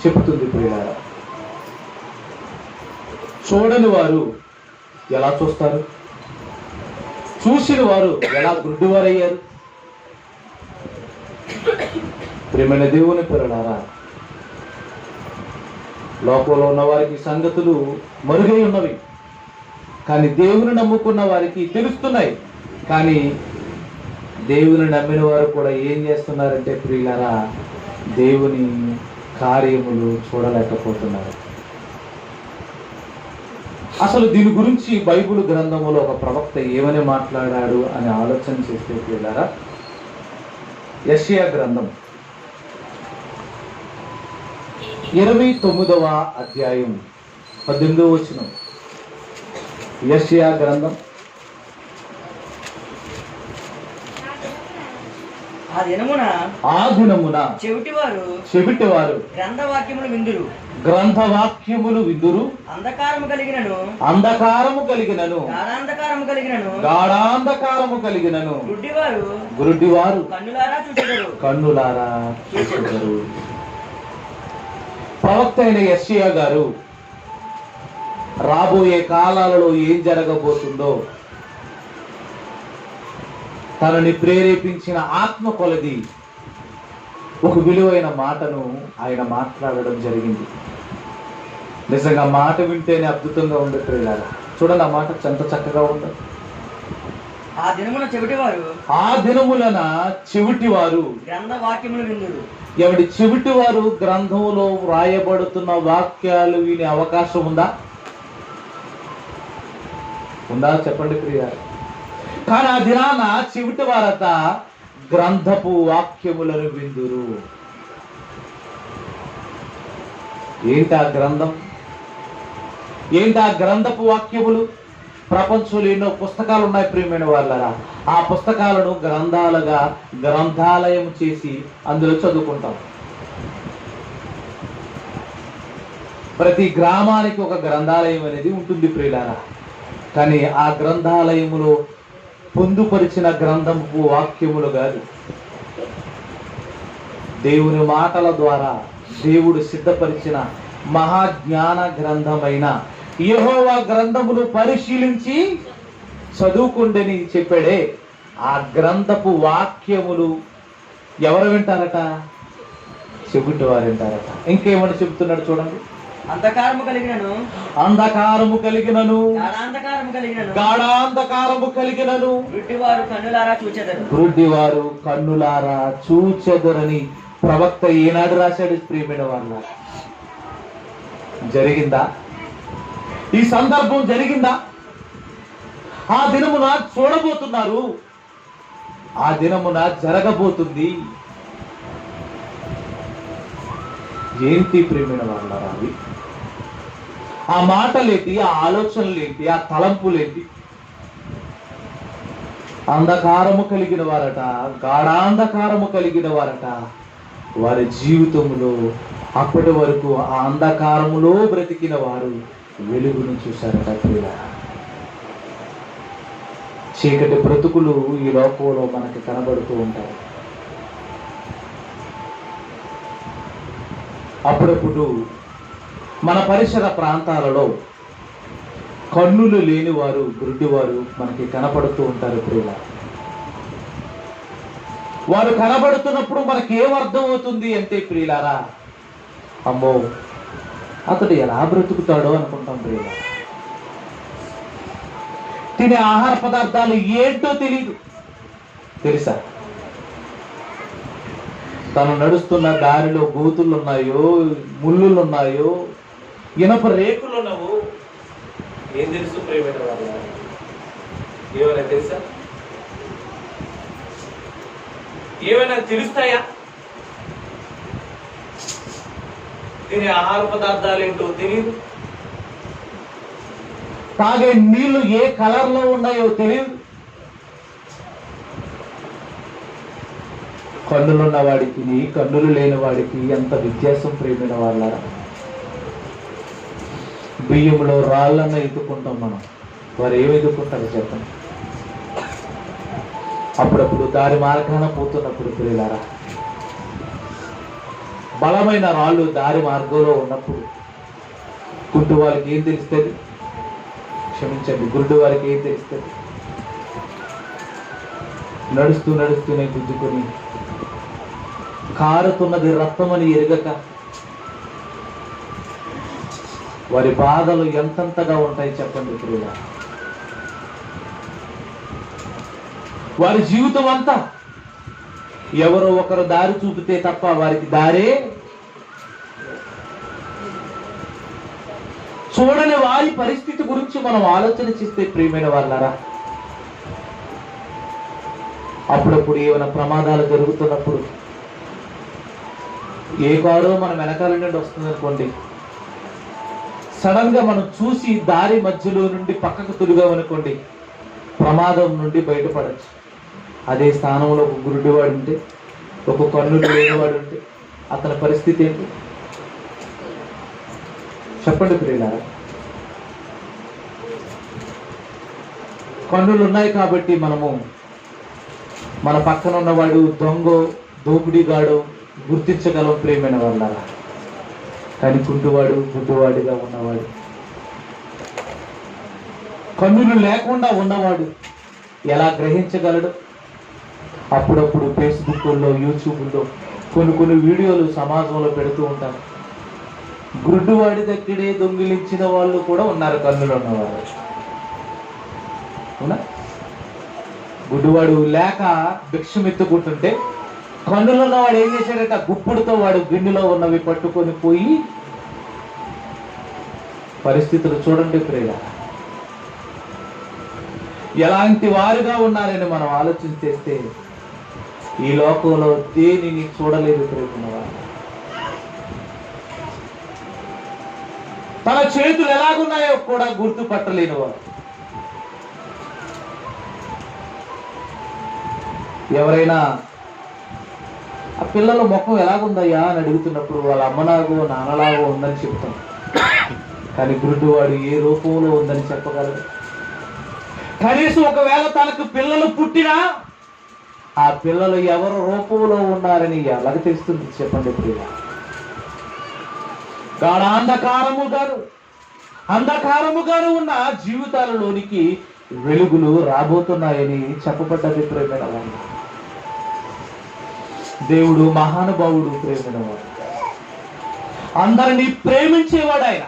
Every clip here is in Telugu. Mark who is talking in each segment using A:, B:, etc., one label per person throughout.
A: చెబుతుంది ప్రియులారా. చూడని వారు ఎలా చూస్తారు? చూసిన వారు ఎలా గుడ్డివారయ్యారు? ప్రియమైన దేవుని పిల్లలారా, లోకంలో ఉన్న వారికి సంగతులు మరుగై ఉన్నవి, కానీ దేవుని నమ్ముకున్న వారికి తెలుస్తున్నాయి. కానీ దేవుని నమ్మిన వారు కూడా ఏం చేస్తున్నారంటే ప్రియులారా, దేవుని కార్యములు చూడలేకపోతున్నారు. అసలు దీని గురించి బైబిల్ గ్రంథములో ఒక ప్రవక్త ఏమని మాట్లాడాడు అని ఆలోచన చేస్తే ప్రియులారా, యెషయా గ్రంథం 29వ అధ్యాయం 18వ వచనం. యెషయా గ్రంథం
B: ఆ దినమున
A: చెవిటివారు గ్రంథవాక్యములు విందురు, అంధకారము కలిగినను గాఢాంధకారము కలిగినను గురుడివారు కన్నులారా చూచెదరు. ప్రవక్త అయిన యెషయా గారు రాబోయే కాలాలలో ఏం జరగబోతుందో తనని ప్రేరేపించిన ఆత్మ కొలది ఒక విలువైన మాటను ఆయన మాట్లాడడం జరిగింది. నిజంగా మాట వింటేనే అద్భుతంగా ఉండదు ప్రియులారా. చూడండి, ఆ మాట ఎంత చక్కగా ఉండదు. ఆ దినములన చెవిటివారు
B: గ్రంథవాక్యములు విందురు.
A: ఎవడి చెవిటివారు గ్రంథంలో వ్రాయబడుతున్న వాక్యాలు వినే అవకాశం ఉందా? చెప్పండి ప్రియులారా. కానీ ఆ దినాన చెవిటి వారత గ్రంథపు వాక్యములను విందురు. ఏంటి ఆ గ్రంథం? ఏంటి ఆ గ్రంథపు వాక్యములు? ప్రపంచంలో ఎన్నో పుస్తకాలు ఉన్నాయి ప్రియమైన వాళ్ళరా. ఆ పుస్తకాలను గ్రంథాలుగా గ్రంథాలయం చేసి అందులో చదువుకుంటాం. ప్రతి గ్రామానికి ఒక గ్రంథాలయం అనేది ఉంటుంది ప్రియులారా. కానీ ఆ గ్రంథాలయములో పొందుపరిచిన గ్రంథపు వాక్యములు కాదు, దేవుని మాటల ద్వారా దేవుడు సిద్ధపరిచిన మహాజ్ఞాన గ్రంథమైన యెహోవా గ్రంథమును పరిశీలించి చదువుకుండని చెప్పాడే. ఆ గ్రంథపు వాక్యములు ఎవరు వింటారట? చెవిటి వారు వింటారట. ఇంకేమని చెబుతున్నాడు చూడండి.
B: అంధకారము
A: కలిగినను గాఢాంధకారము కలిగినను గుడ్డివారు కన్నులారా చూచెదరని ప్రవక్త ఏనాడు రాశాడు ప్రియమైన వాళ్ళ? జరిగిందా? ఈ సందర్భం జరిగిందా? ఆ దినమున చూడబోతున్నారు, ఆ దినమున జరగబోతుంది. ఏంటి ప్రియమైన వాళ్ళారా అవి? ఆ మాటలేంటి? ఆ ఆలోచనలేంటి? ఆ తలంపులేంటి? అంధకారము కలిగిన వారట, గాఢాంధకారము కలిగిన వారట. వారి జీవితంలో అప్పటి వరకు ఆ అంధకారములో బ్రతికిన వారు వెలుగును చూశారట ప్రియులారా. చీకటి బ్రతుకులు ఈ లోకంలో మనకి కనబడుతూ ఉంటాయి. అప్పుడప్పుడు మన పరిసర ప్రాంతాలలో కన్నులు లేని వారు, గుడ్డివారు మనకి కనపడుతూ ఉంటారు ప్రియులారా. వారు కనబడుతున్నప్పుడు మనకి ఏమర్థం అవుతుంది అంటే ప్రియులారా, అమ్మో అతడు ఎలా బ్రతుకుతాడో అనుకుంటాం ప్రియులారా. తినే ఆహార పదార్థాలు ఏంటో తెలియదు, తెలుసా? తను నడుస్తున్న దారిలో గోతులు ఉన్నాయో, ముళ్ళులు ఉన్నాయో, ఇనప రేకులు ఉన్నావు, ఏం తెలుసు ప్రియమైన వాళ్ళ? ఏమైనా తెలుసా? ఏమైనా తెలుస్తాయా? తినే ఆహార పదార్థాలు ఏంటో తెలియదు, తాగే నీళ్లు ఏ కలర్లో ఉన్నాయో తెలియదు. కన్నులున్న వాడికి కన్నులు లేని వాడికి ఎంత వ్యత్యాసం ప్రియమైన వాళ్ళారా. బియ్యంలో రాళ్ళన్న ఎత్తుకుంటాం మనం, వారు ఏమి ఎత్తుకుంటారో చెప్పండి. అప్పుడప్పుడు దారి మార్గాన పోతున్నప్పుడు ప్రియులారా, బలమైన రాళ్ళు దారి మార్గంలో ఉన్నప్పుడు గుడ్డు వారికి ఏం తెలుస్తుంది? క్షమించండి, గుడ్డు వారికి ఏం తెలుస్తుంది? నడుస్తూ నడుస్తూనే గుద్దుకొని కారుతున్నది రక్తమని ఎరగక వారి బాధలు ఎంతెంతగా ఉంటాయి చెప్పండి ప్రియులా. వారి జీవితం అంతా ఎవరో ఒకరు దారి చూపితే తప్ప వారికి దారే చూడని వారి పరిస్థితి గురించి మనం ఆలోచన చేస్తే ప్రియమైన వాళ్ళారా, అప్పుడప్పుడు ఏమైనా ప్రమాదాలు జరుగుతున్నప్పుడు ఏ కారో మనం వెనకాల నుండి వస్తుంది అనుకోండి, సడన్ గా మనం చూసి దారి మధ్యలో నుండి పక్కకు తిరిగామనుకోండి, ప్రమాదం నుండి బయటపడచ్చు. అదే స్థానంలో ఒక గురుడివాడు ఉంటే, ఒక కన్నుడు లేనివాడు ఉంటే అతని పరిస్థితి ఏంటి చెప్పండి ప్రియులారా. కన్నులు ఉన్నాయి కాబట్టి మనము మన పక్కన ఉన్నవాడు దొంగో దోపిడీగాడో గుర్తించగలం ప్రియమైన వాళ్ళారా. కానీ గుడ్డువాడిగా ఉన్నవాడు, కన్నులు లేకుండా ఉన్నవాడు ఎలా గ్రహించగలడు? అప్పుడప్పుడు ఫేస్బుక్లో, యూట్యూబ్లో కొన్ని వీడియోలు సమాజంలో పెడుతూ ఉంటారు. గుడ్డువాడి దగ్గరే దొంగిలించిన వాళ్ళు కూడా ఉన్నారు, కన్నులు ఉన్నవారు. అవునా? గుడ్డువాడు లేక భిక్షమెత్తుకుంటుంటే కన్నులు ఉన్నవాడు ఏం చేశాడట, గుప్పుడుతో వాడు గిన్నెలో ఉన్నవి పట్టుకొని పోయి, పరిస్థితులు చూడండి ప్రియుల, ఎలాంటి వారుగా ఉన్నారని మనం ఆలోచన చేస్తే ఈ లోకంలో దేనిని చూడలేదు ప్రేమినవారు. తన చేతులు ఎలాగున్నాయో కూడా గుర్తుపట్టలేని వారు. ఎవరైనా ఆ పిల్లల ముఖం ఎలాగుందయ్యా అని అడుగుతున్నప్పుడు వాళ్ళ అమ్మలాగో నాన్నలాగో ఉందని చెప్తాం. కానీ గుడ్డివాడు ఏ రూపంలో ఉందని చెప్పగలరు? కనీసం ఒకవేళ తనకు పిల్లలు పుట్టినా ఆ పిల్లలు ఎవరు రూపంలో ఉన్నారని ఎలాగ తెలుస్తుంది చెప్పండి ప్రియ? అంధకారముగాను ఉన్న జీవితాలలోనికి వెలుగులు రాబోతున్నాయని చెప్పబడ్డది ప్రేమైన వాళ్ళు. దేవుడు మహానుభావుడు ప్రేమైన వాడు, అందరినీ ప్రేమించేవాడు. ఆయన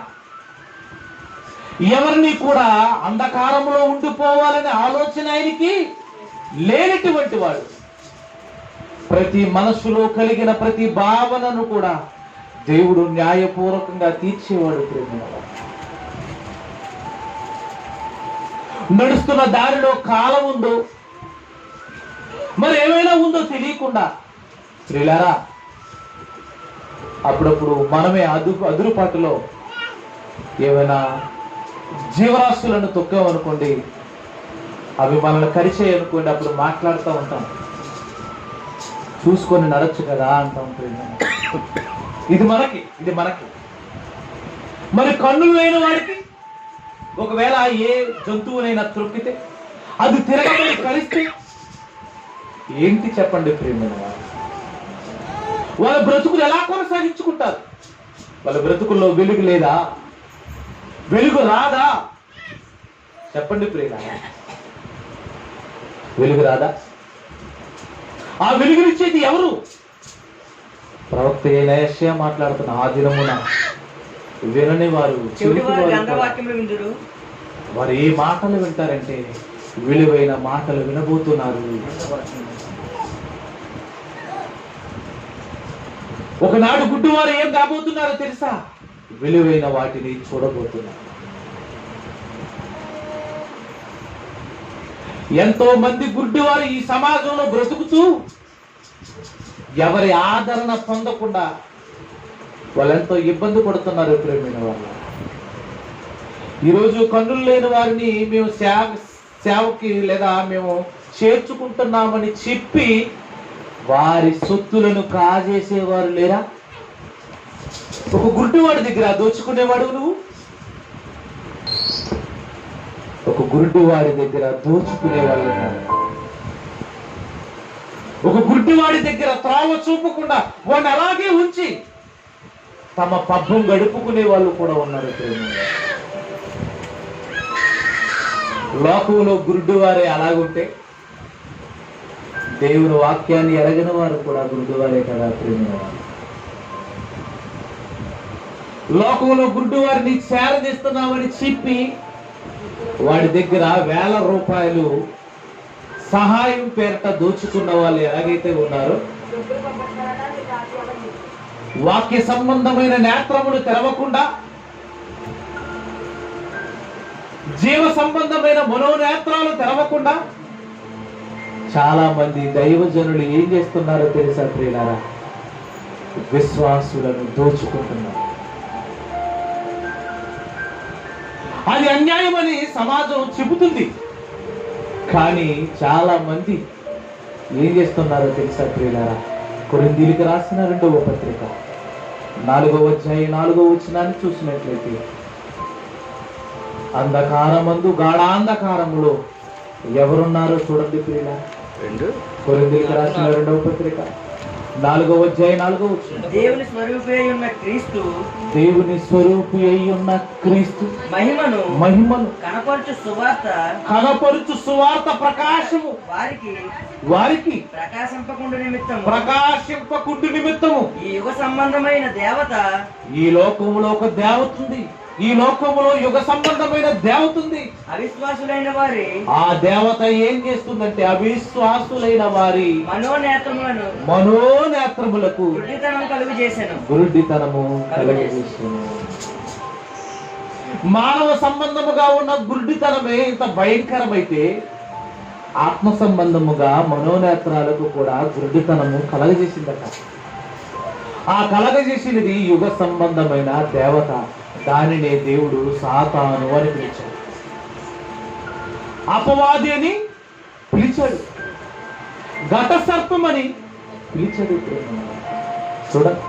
A: ఎవరిని కూడా అంధకారంలో ఉండిపోవాలనే ఆలోచన ఆయనకి లేనటువంటి వాడు. ప్రతి మనసులో కలిగిన ప్రతి భావనను కూడా దేవుడు న్యాయపూర్వకంగా తీర్చేవాడు ప్రేమైన వాడు. నడుస్తున్న దారిలో కాలం ఉందో మరి ఏమైనా ఉందో తెలియకుండా ప్రియులారా, అప్పుడప్పుడు మనమే అదురుపాటులో ఏమైనా జీవరాశులను తొక్కామనుకోండి, అవి మనల్ని కరిచేయి అనుకోండి, అప్పుడు మాట్లాడుతూ ఉంటాం, చూసుకొని నడచ్చు కదా అంటాం. ఇది మనకి మరి కన్నులు లేని వాడికి ఒకవేళ ఏ జంతువునైనా త్రొక్కితే అది తిరగబడి కలిస్తే ఏంటి చెప్పండి ప్రేమైన వారు? వాళ్ళ బ్రతుకులు ఎలా కొనసాగించుకుంటారు? వాళ్ళ బ్రతుకుల్లో వెలుగు లేదా? వెలుగు రాదా? చెప్పండి ప్రియుల, వెలుగు రాదా? ఆ వెలుగునిచ్చేది ఎవరు? ప్రవక్త యెషయా మాట్లాడుతున్న, ఆ దినమున వినని వారు వారు ఏ మాటలు వింటారంటే విలువైన మాటలు వినబోతున్నారు. ఒకనాడు గుడ్డివారు ఏం కాబోతున్నారో తెలుసా? విలువైన వాటిని చూడబోతున్నారు. ఎంతో మంది గుడ్డివారు ఈ సమాజంలో బ్రతుకుతూ ఎవరి ఆదరణ పొందకుండా వాళ్ళెంతో ఇబ్బంది పడుతున్నారు ప్రేమైన వాళ్ళు. ఈరోజు కన్నులు లేని వారిని మేము సేవకి లేదా మేము చేర్చుకుంటున్నామని చెప్పి వారి సొత్తులను కాజేసేవారు లేరా? ఒక గుడ్డివాడి దగ్గర దోచుకునేవాడు నువ్వు, ఒక గుడ్డివాడి దగ్గర దోచుకునేవాళ్ళు. ఒక గుడ్డివాడి దగ్గర త్రావ చూపకుండా వాడిని అలాగే ఉంచి తమ పబ్బం గడుపుకునే వాళ్ళు కూడా ఉన్నారు ప్రేమ. లోకంలో గురుడువారే అలాగుంటే దేవుని వాక్యాన్ని ఎరగని వారు కూడా గురుడువారే కదా ప్రేమ. లోకంలో గురుడువారిని చేరదీస్తున్నామని చెప్పి వాడి దగ్గర వేల రూపాయలు సహాయం పేరిట దోచుకున్న వాళ్ళు ఎలాగైతే ఉన్నారో, వాక్య సంబంధమైన నేత్రములు తెరవకుండా జీవ సంబంధమైన మనోనేత్రాలు తెరవకుండా చాలా మంది దైవజనులు ఏం చేస్తున్నారో తెలుసా ప్రియులారా? విశ్వాసులను దోచుకుంటున్నారు. అది అన్యాయమని సమాజం చెబుతుంది, కానీ చాలా మంది ఏం చేస్తున్నారో తెలుసా ప్రియులారా? కొరింథీయులకు రాసిన 2వ పత్రిక 4వ అధ్యాయం 4వ వచనాన్ని చూసినట్లయితే, అంధకారమందు గాఢాంధకారములో ఎవరున్నారో చూడండి ప్రియులారా. కొరింథీయులకు రాసిన 2వ పత్రిక 4వ అధ్యాయం 4వ వచనం.
B: దేవుని స్వరూపి అయి ఉన్న క్రీస్తు,
A: దేవుని స్వరూపి అయి ఉన్న క్రీస్తు మహిమను
B: కనపరచు
A: సువార్త ప్రకాశము వారికి ప్రకాశింపకుండు నిమిత్తము
B: ఈ యుగ సంబంధమైన దేవత,
A: ఈ లోకములో ఒక దేవత ఉంది. ఈ లోకములో యుగ సంబంధమైన దేవత ఉంది.
B: అవిశ్వాసులైన వారి
A: ఆ దేవత ఏం చేస్తుందంటే అవిశ్వాసులైన వారి మనోనేత్రములకు గురుడితనము కలుగజేసెను. మానవ సంబంధముగా ఉన్న గురుడితనమే ఇంత భయంకరమైతే, ఆత్మ సంబంధముగా మనోనేత్రాలకు కూడా గురుడితనము కలగజేసిందట. ఆ కలగజేసినది యుగ సంబంధమైన దేవత. దానినే దేవుడు సాతాను అని పిలిచాడు, అపవాది అని పిలిచాడు, ఘట సర్పం అని పిలిచాడు. చూడండి,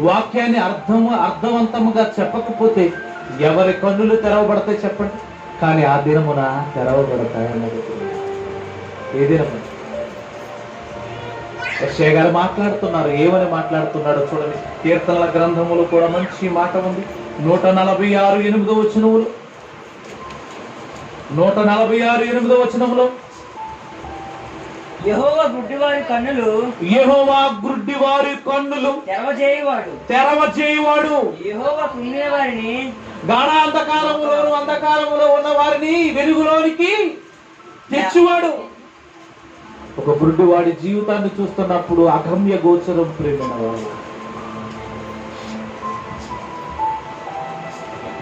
A: వాక్యాన్ని అర్థవంతముగా చెప్పకపోతే ఎవరి కన్నులు తెరవబడతాయి చెప్పండి? కానీ ఆ దినమున తెరవబడతాయి అన్నది. ఏ దినమున? యెషయా గారు మాట్లాడుతున్నారు. ఏమని మాట్లాడుతున్నాడో చూడండి. కీర్తనల గ్రంథములు కూడా మంచి మాట ఉంది. 146:8 వచనములు, 146:8 వచనములో,
B: యెహోవా గుడ్డివారి కన్నులు తెరవజేయువాడు,
A: యెహోవా కృంగిన వారిని, అంధకారములో ఉన్న వారిని వెలుగులోనికి తెచ్చువాడు. ఒక గుడ్డివాడి జీవితాన్ని చూస్తున్నప్పుడు అగమ్య గోచరం ప్రేమైన వాడు.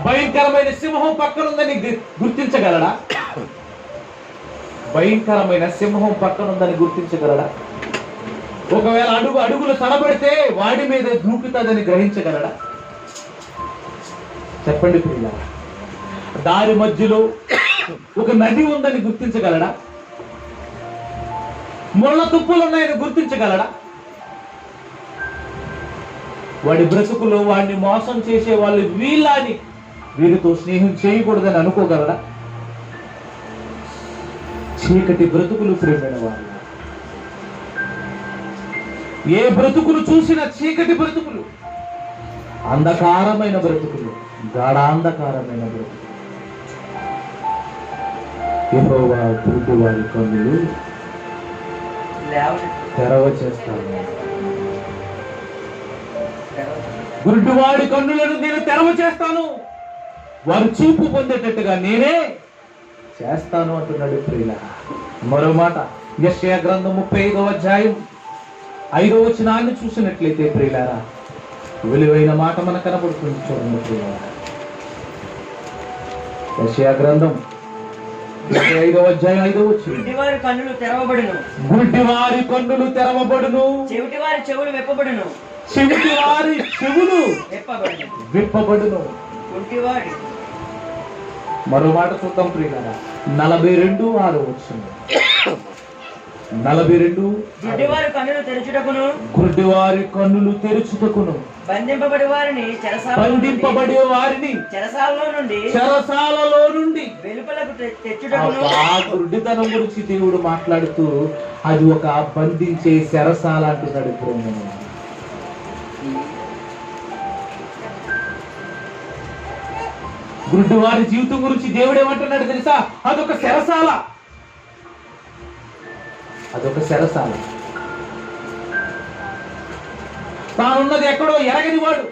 A: భయంకరమైన సింహం పక్కనుందని గుర్తించగలడా? భయంకరమైన సింహం పక్కనుందని గుర్తించగలడా? ఒకవేళ అడుగులు తడబడితే వాడి మీద దూకుతుందని గ్రహించగలడా? చెప్పండి ప్రియులారా. దారి మధ్యలో ఒక నది ఉందని గుర్తించగలడా? ముళ్ళ తుప్పులు ఉన్నాయని గుర్తించగలడా? వాడి బ్రతుకులో వాడిని మోసం చేసే వాళ్ళు వీరితో స్నేహం చేయకూడదని అనుకోగలడా? చీకటి బ్రతుకులు ప్రేమైన వాళ్ళు, ఏ బ్రతుకులు చూసిన చీకటి బ్రతుకులు, అంధకారమైన బ్రతుకులు, గాఢాంధకారమైన బ్రతుకులు. యెహోవా గుడ్డివారి కన్నులు తెరవ చేస్తాను. గుడ్డివాడి కన్నులను నేను తెరవ చేస్తాను, వారు చూపు పొందేటట్టుగా నేనే చేస్తాను అంటున్నాడు ప్రియులారా. మరో మాట, యెషయా గ్రంథం 35వ అధ్యాయం 5వ వచనాన్ని చూసినట్లయితే ప్రియులారా, విలువైన మాట మనకు కనపడుతుంది. చూడండి ప్రియులారా, యెషయా గ్రంథం 35వ అధ్యాయం 5వ వచనం.
B: గుడ్డివారి కన్నులు తెరవబడును, చెవిటివారి చెవులు
A: విప్పబడును. మరో మాట చూద్దాం ప్రియులారా, 42:6 వచనం. 42
B: గుడ్డివారి
A: కన్నులు తెరుచుటకును
B: బంధింపబడి వారిని
A: చెరసాలలో నుండి
B: వెలుపలకు తెచ్చుటకును.
A: ఆ గుడ్డితనం గురించి దేవుడు మాట్లాడుతూ అది ఒక బంధించే చెరసాల అంటున్నాడు. గుడ్డి వారి జీవితం గురించి దేవుడు ఏమంటున్నాడు తెలుసా? అదొక చెరసాల. అదొక చెరసాల. తానున్నది ఎక్కడో ఎరగని వాడు.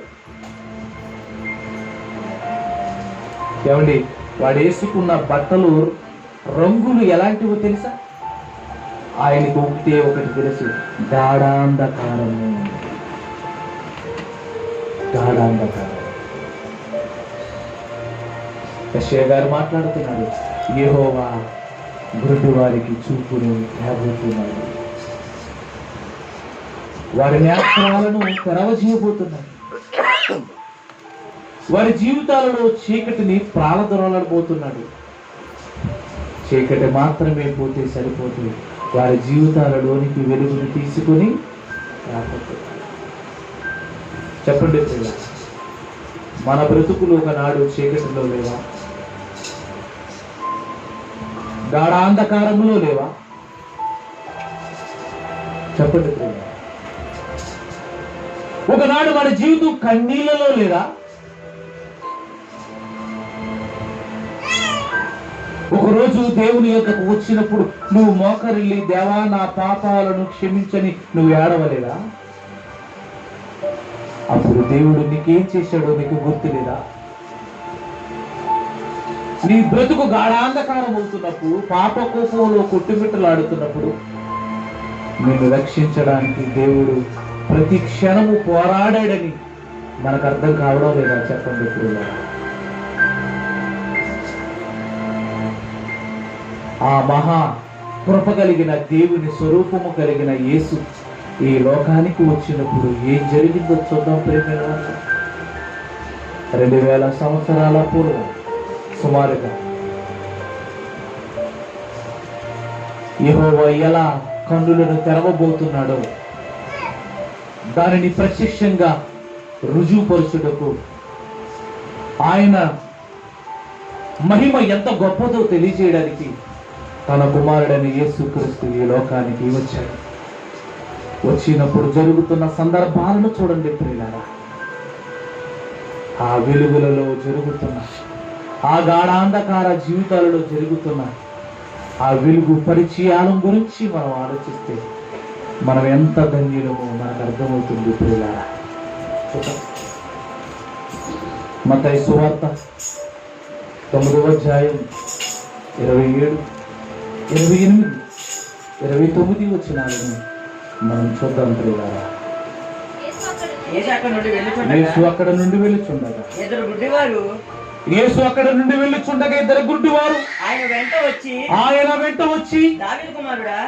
A: ఏమండి, వాడు వేసుకున్న బట్టలు రంగులు ఎలాంటివో తెలుసా? ఆయనకు ఒకటి తెలుసు, గాఢాంధకారము. గాఢాంధకారం. యెషయా గారు మాట్లాడుతున్నాడు, యెహోవా గుడ్డి వారికి చూపును తేబోతున్నాడు, వారి నేత్రాలను తెరవజేయబోతున్నాడు, వారి జీవితాలలో చీకటిని ప్రాలదొరలబోతున్నాడు. చీకటి మాత్రమే పోతే సరిపోతుంది, వారి జీవితాలలోనికి వెలుగును తీసుకుని రాబోతున్నాడు. చెప్పండి ప్రియుల, మన బ్రతుకులు ఒకనాడు చీకటిలో లేవా? గాఢాంధకారంలో లేవా? చెప్పండి ప్రియుల, ఒకనాడు మన జీవితం కన్నీళ్లలో లేదా? ఒకరోజు దేవుని యొద్దకు వచ్చినప్పుడు నువ్వు మోకరిల్లి, దేవా నా పాపాలను క్షమించని నువ్వు ఏడవలేదా? అప్పుడు దేవుడు నీకేం చేశాడో నీకు గుర్తులేదా? నీ బ్రతుకు గాఢాంధకారం అవుతున్నప్పుడు, పాప కోపంలో కొట్టుమిట్టలాడుతున్నప్పుడు నిన్ను రక్షించడానికి దేవుడు ప్రతి క్షణము పోరాడాడని మనకు అర్థం కావడం లేదా? చెప్పండి ప్రియులారా. ఆ మహా కృప కలిగిన దేవుని స్వరూపము కలిగిన యేసు ఈ లోకానికి వచ్చినప్పుడు ఏం జరిగిందో చూద్దాం ప్రేమైన వాళ్ళ. 2000 సంవత్సరాల పూర్వం సుమారుగా యెహోవా ఎలా కన్నులను తెరవబోతున్నాడో దానిని ప్రత్యక్షంగా రుజువుపరచుటకు, ఆయన మహిమ ఎంత గొప్పదో తెలియజేయడానికి తన కుమారుడైన యేసుక్రీస్తు ఈ లోకానికి వచ్చాడు. వచ్చినప్పుడు జరుగుతున్న సందర్భాలను చూడండి ప్రియులారా. ఆ వెలుగులలో జరుగుతున్న, ఆ గాఢాంధకార జీవితాలలో జరుగుతున్న ఆ వెలుగు పరిచయాల గురించి మనం ఆలోచిస్తే మనం ఎంత ధన్యులమో మనకు అర్థమవుతుంది ప్రియులారా. మత్తయి సువార్త 9వ అధ్యాయం 27, 28, 29 వచనాలను మనం చూద్దాం ప్రియులారా.
B: యేసు అక్కడ నుండి
A: యేసు అక్కడ నుండి వెళ్ళుచుండగా
B: ఇద్దరు గుడ్డివారు
A: ఇద్దరు గుడ్డివారు
B: ఆయన వెంట వచ్చి దావీదు కుమారుడా,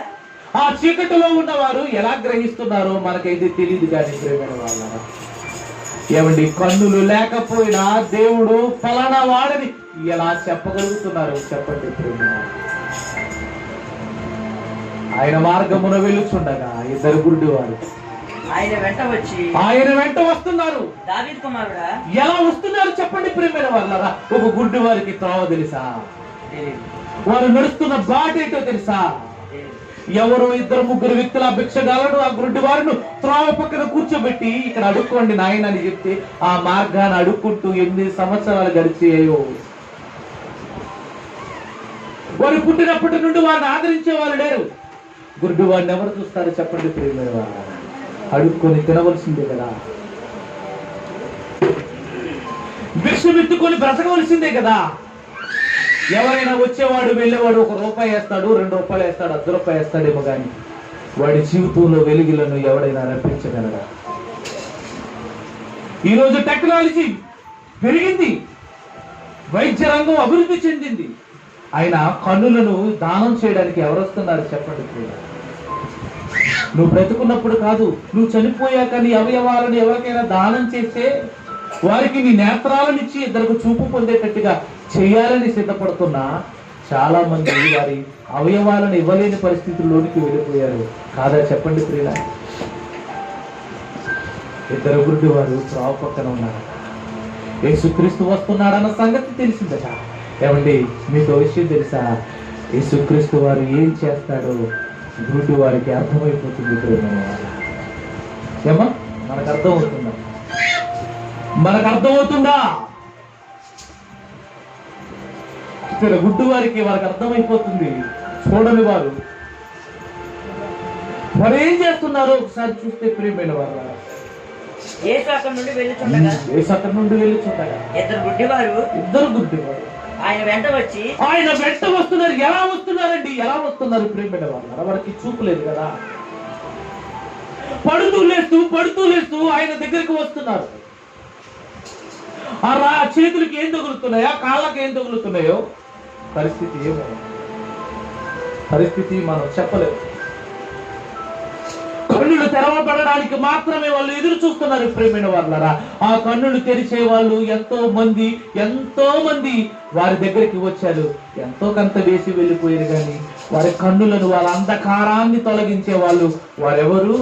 A: ఆ చీకటిలో ఉన్నవారు ఎలా గ్రహిస్తున్నారో మనకైతే తెలియదు కానీ ప్రేమైన వాళ్ళారా, ఏమండి, కన్నులు లేకపోయినా దేవుడు ఫలానా వాడని ఎలా చెప్పగలుగుతున్నారు? చెప్పండి ప్రేమైన. ఆయన మార్గమున వెళ్ళుచుండగా ఇద్దరు గుడ్డివారు ఆయన వెంట వస్తున్నారు.
B: దావీదు కుమారుడా,
A: ఎలా వస్తున్నారు చెప్పండి ప్రేమైన వాళ్ళారా. ఒక గుడ్డి వారికి త్రోవ తెలుసా? వారు నడుస్తున్న బాట ఏంటో తెలుసా? ఎవరో 2-3 వ్యక్తుల భిక్షగాలను ఆ గుడ్డి వారిని త్రోవ పక్కన కూర్చోబెట్టి, ఇక్కడ అడుక్కోండి నాయన అని చెప్తే ఆ మార్గాన్ని అడుక్కుంటూ 8 సంవత్సరాలు గడిచాయో. వారు పుట్టినప్పటి నుండి వారిని ఆదరించే వాళ్ళు లేరు. గుడ్డి వారిని ఎవరు చూస్తారు చెప్పండి ప్రేమైన వాళ్ళ? అడుక్కొని తినవలసిందే కదా, భిక్షమెత్తుకొని బ్రతకవలసిందే కదా. ఎవరైనా వచ్చేవాడు వెళ్ళేవాడు ₹1 వేస్తాడు, ₹2 వేస్తాడు, ₹10 వేస్తాడేమో కానీ వాడి జీవితంలో వెలుగులను ఎవడైనా రప్పించగలరా? ఈరోజు టెక్నాలజీ పెరిగింది, వైద్య రంగం అభివృద్ధి చెందింది, అయినా కన్నులను దానం చేయడానికి ఎవరు వస్తున్నారు చెప్పండి? నువ్వు బ్రతుకున్నప్పుడు కాదు, నువ్వు చనిపోయాక నీ అవయవాలను ఎవరికైనా దానం చేస్తే వారికి నీ నేత్రాలను ఇచ్చి ఇద్దరికి చూపు పొందేటట్టుగా చేయాలని సిద్ధపడుతున్నా చాలా మంది వారి అవయవాలను ఇవ్వలేని పరిస్థితుల్లోనికి వెళ్ళిపోయారు కాదా? చెప్పండి ప్రియుల. ఇద్దరు గుడ్డి వారు త్రోవ పక్కన ఉన్నారు. యేసుక్రీస్తు వస్తున్నాడన్న సంగతి తెలిసిందట. ఏమండి, మీకు విషయం తెలుసా? యేసుక్రీస్తు వారు ఏం చేస్తాడో గుడ్డి వారికి అర్థమైపోతుంది. ఏమా మనకు అర్థమవుతుందా? ఇక్కడ గుడ్డు వారికి అర్థమైపోతుంది, చూడని వారు మరి ఏం చేస్తున్నారో ఒకసారి చూస్తే ప్రియమైన వారు,
B: యేసు అక్కడి నుండి వెళ్ళుచుండగా ఇద్దరు గుడ్డివారు ఆయన వెంట
A: వస్తున్నారు. ఎలా వస్తున్నారండి? ఎలా వస్తున్నారు ప్రియమైన వారు? వారికి చూపు లేదు కదా. పడుతూ లేస్తూ ఆయన దగ్గరికి వస్తున్నారు. ఆ చేతులకి ఏం తగులుతున్నాయో, కాళ్ళకి ఏం తగులుతున్నాయో పరిస్థితి మనం చెప్పలేదు. కన్నులు తెరవబడడానికి మాత్రమే వాళ్ళు ఎదురు చూస్తున్నారు ప్రియమైన వాళ్ళరా. ఆ కన్నులు తెరిచే వాళ్ళు ఎంతో మంది వారి దగ్గరికి వచ్చారు. ఎంతో కంత వేసి వెళ్ళిపోయారు, కానీ వారి కన్నులను, వాళ్ళ అంధకారాన్ని తొలగించే వాళ్ళు వారెవరు?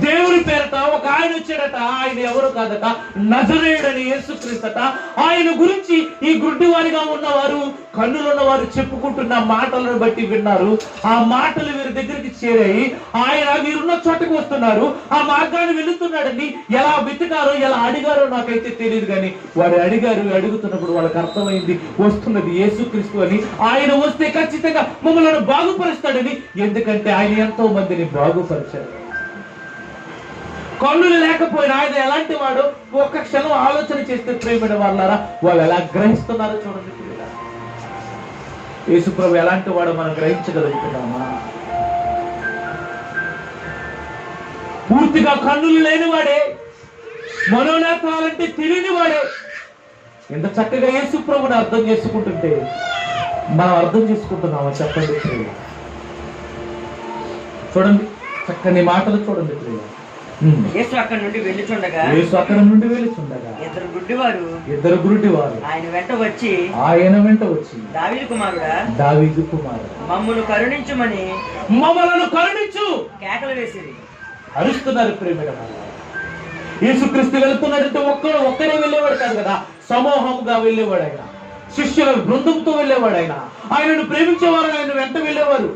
A: దేవుని పేరట ఒక ఆయన వచ్చాడట. ఆయన ఎవరు కాదట, నజరేయుడని యేసుక్రీస్తట. ఆయన గురించి ఈ గుడ్డివారిగా ఉన్నవారు, కన్నులున్నవారు చెప్పుకుంటున్న మాటలను బట్టి విన్నారు. ఆ మాటలు వీరి దగ్గరికి చేరాయి. ఆయన వీరున్న చోటకు వస్తున్నారు. ఆ మార్గాన్ని వెళుతున్నాడని ఎలా వెతికారో, ఎలా అడిగారో నాకైతే తెలియదు, కానీ వారు అడుగుతున్నప్పుడు వాళ్ళకి అర్థమైంది వస్తున్నది యేసుక్రీస్తు అని. ఆయన వస్తే ఖచ్చితంగా మమ్మల్ని బాగుపరుస్తాడని. ఎందుకంటే ఆయన ఎంతో మందిని బాగుపరిచారు. కన్నులు లేకపోయినా ఆయన ఎలాంటి వాడు ఒక్క క్షణం ఆలోచన చేస్తే ప్రియమైన వాళ్ళారా, వాళ్ళు ఎలా గ్రహిస్తున్నారో చూడండి. యేసుప్రభు ఎలాంటి వాడు మనం గ్రహించగలుగుతున్నామా? పూర్తిగా కన్నులు లేనివాడే, మనోనేత్రాలంటే తెలియని వాడే. ఎంత చక్కగా యేసుప్రభుని అర్థం చేసుకుంటుంటే మనం అర్థం చేసుకుంటున్నామా చెప్పండి.
B: చూడండి,
A: చక్కని మాటలు చూడండి.
B: యేసు అక్కడి నుండి వెళ్ళుచుండగా
A: ఇద్దరు గుడ్డివారు
B: ఆయన వెంట వచ్చి దావీదు కుమారుడా మమ్మల్ని కరుణించు కేకలు వేసిరి.
A: అరుస్తున్నారు ప్రేమిడ. యేసుక్రీస్తు వెళుతున్నాడంటే ఒక్కడే వెళ్ళేవాడు కాదు కదా, సమూహంగా వెళ్ళేవాడు ఆయన. శిష్యుల బృందంతో వెళ్ళేవాడు ఆయన. ఆయనను ప్రేమించేవారు ఆయన వెంట వెళ్ళేవారు.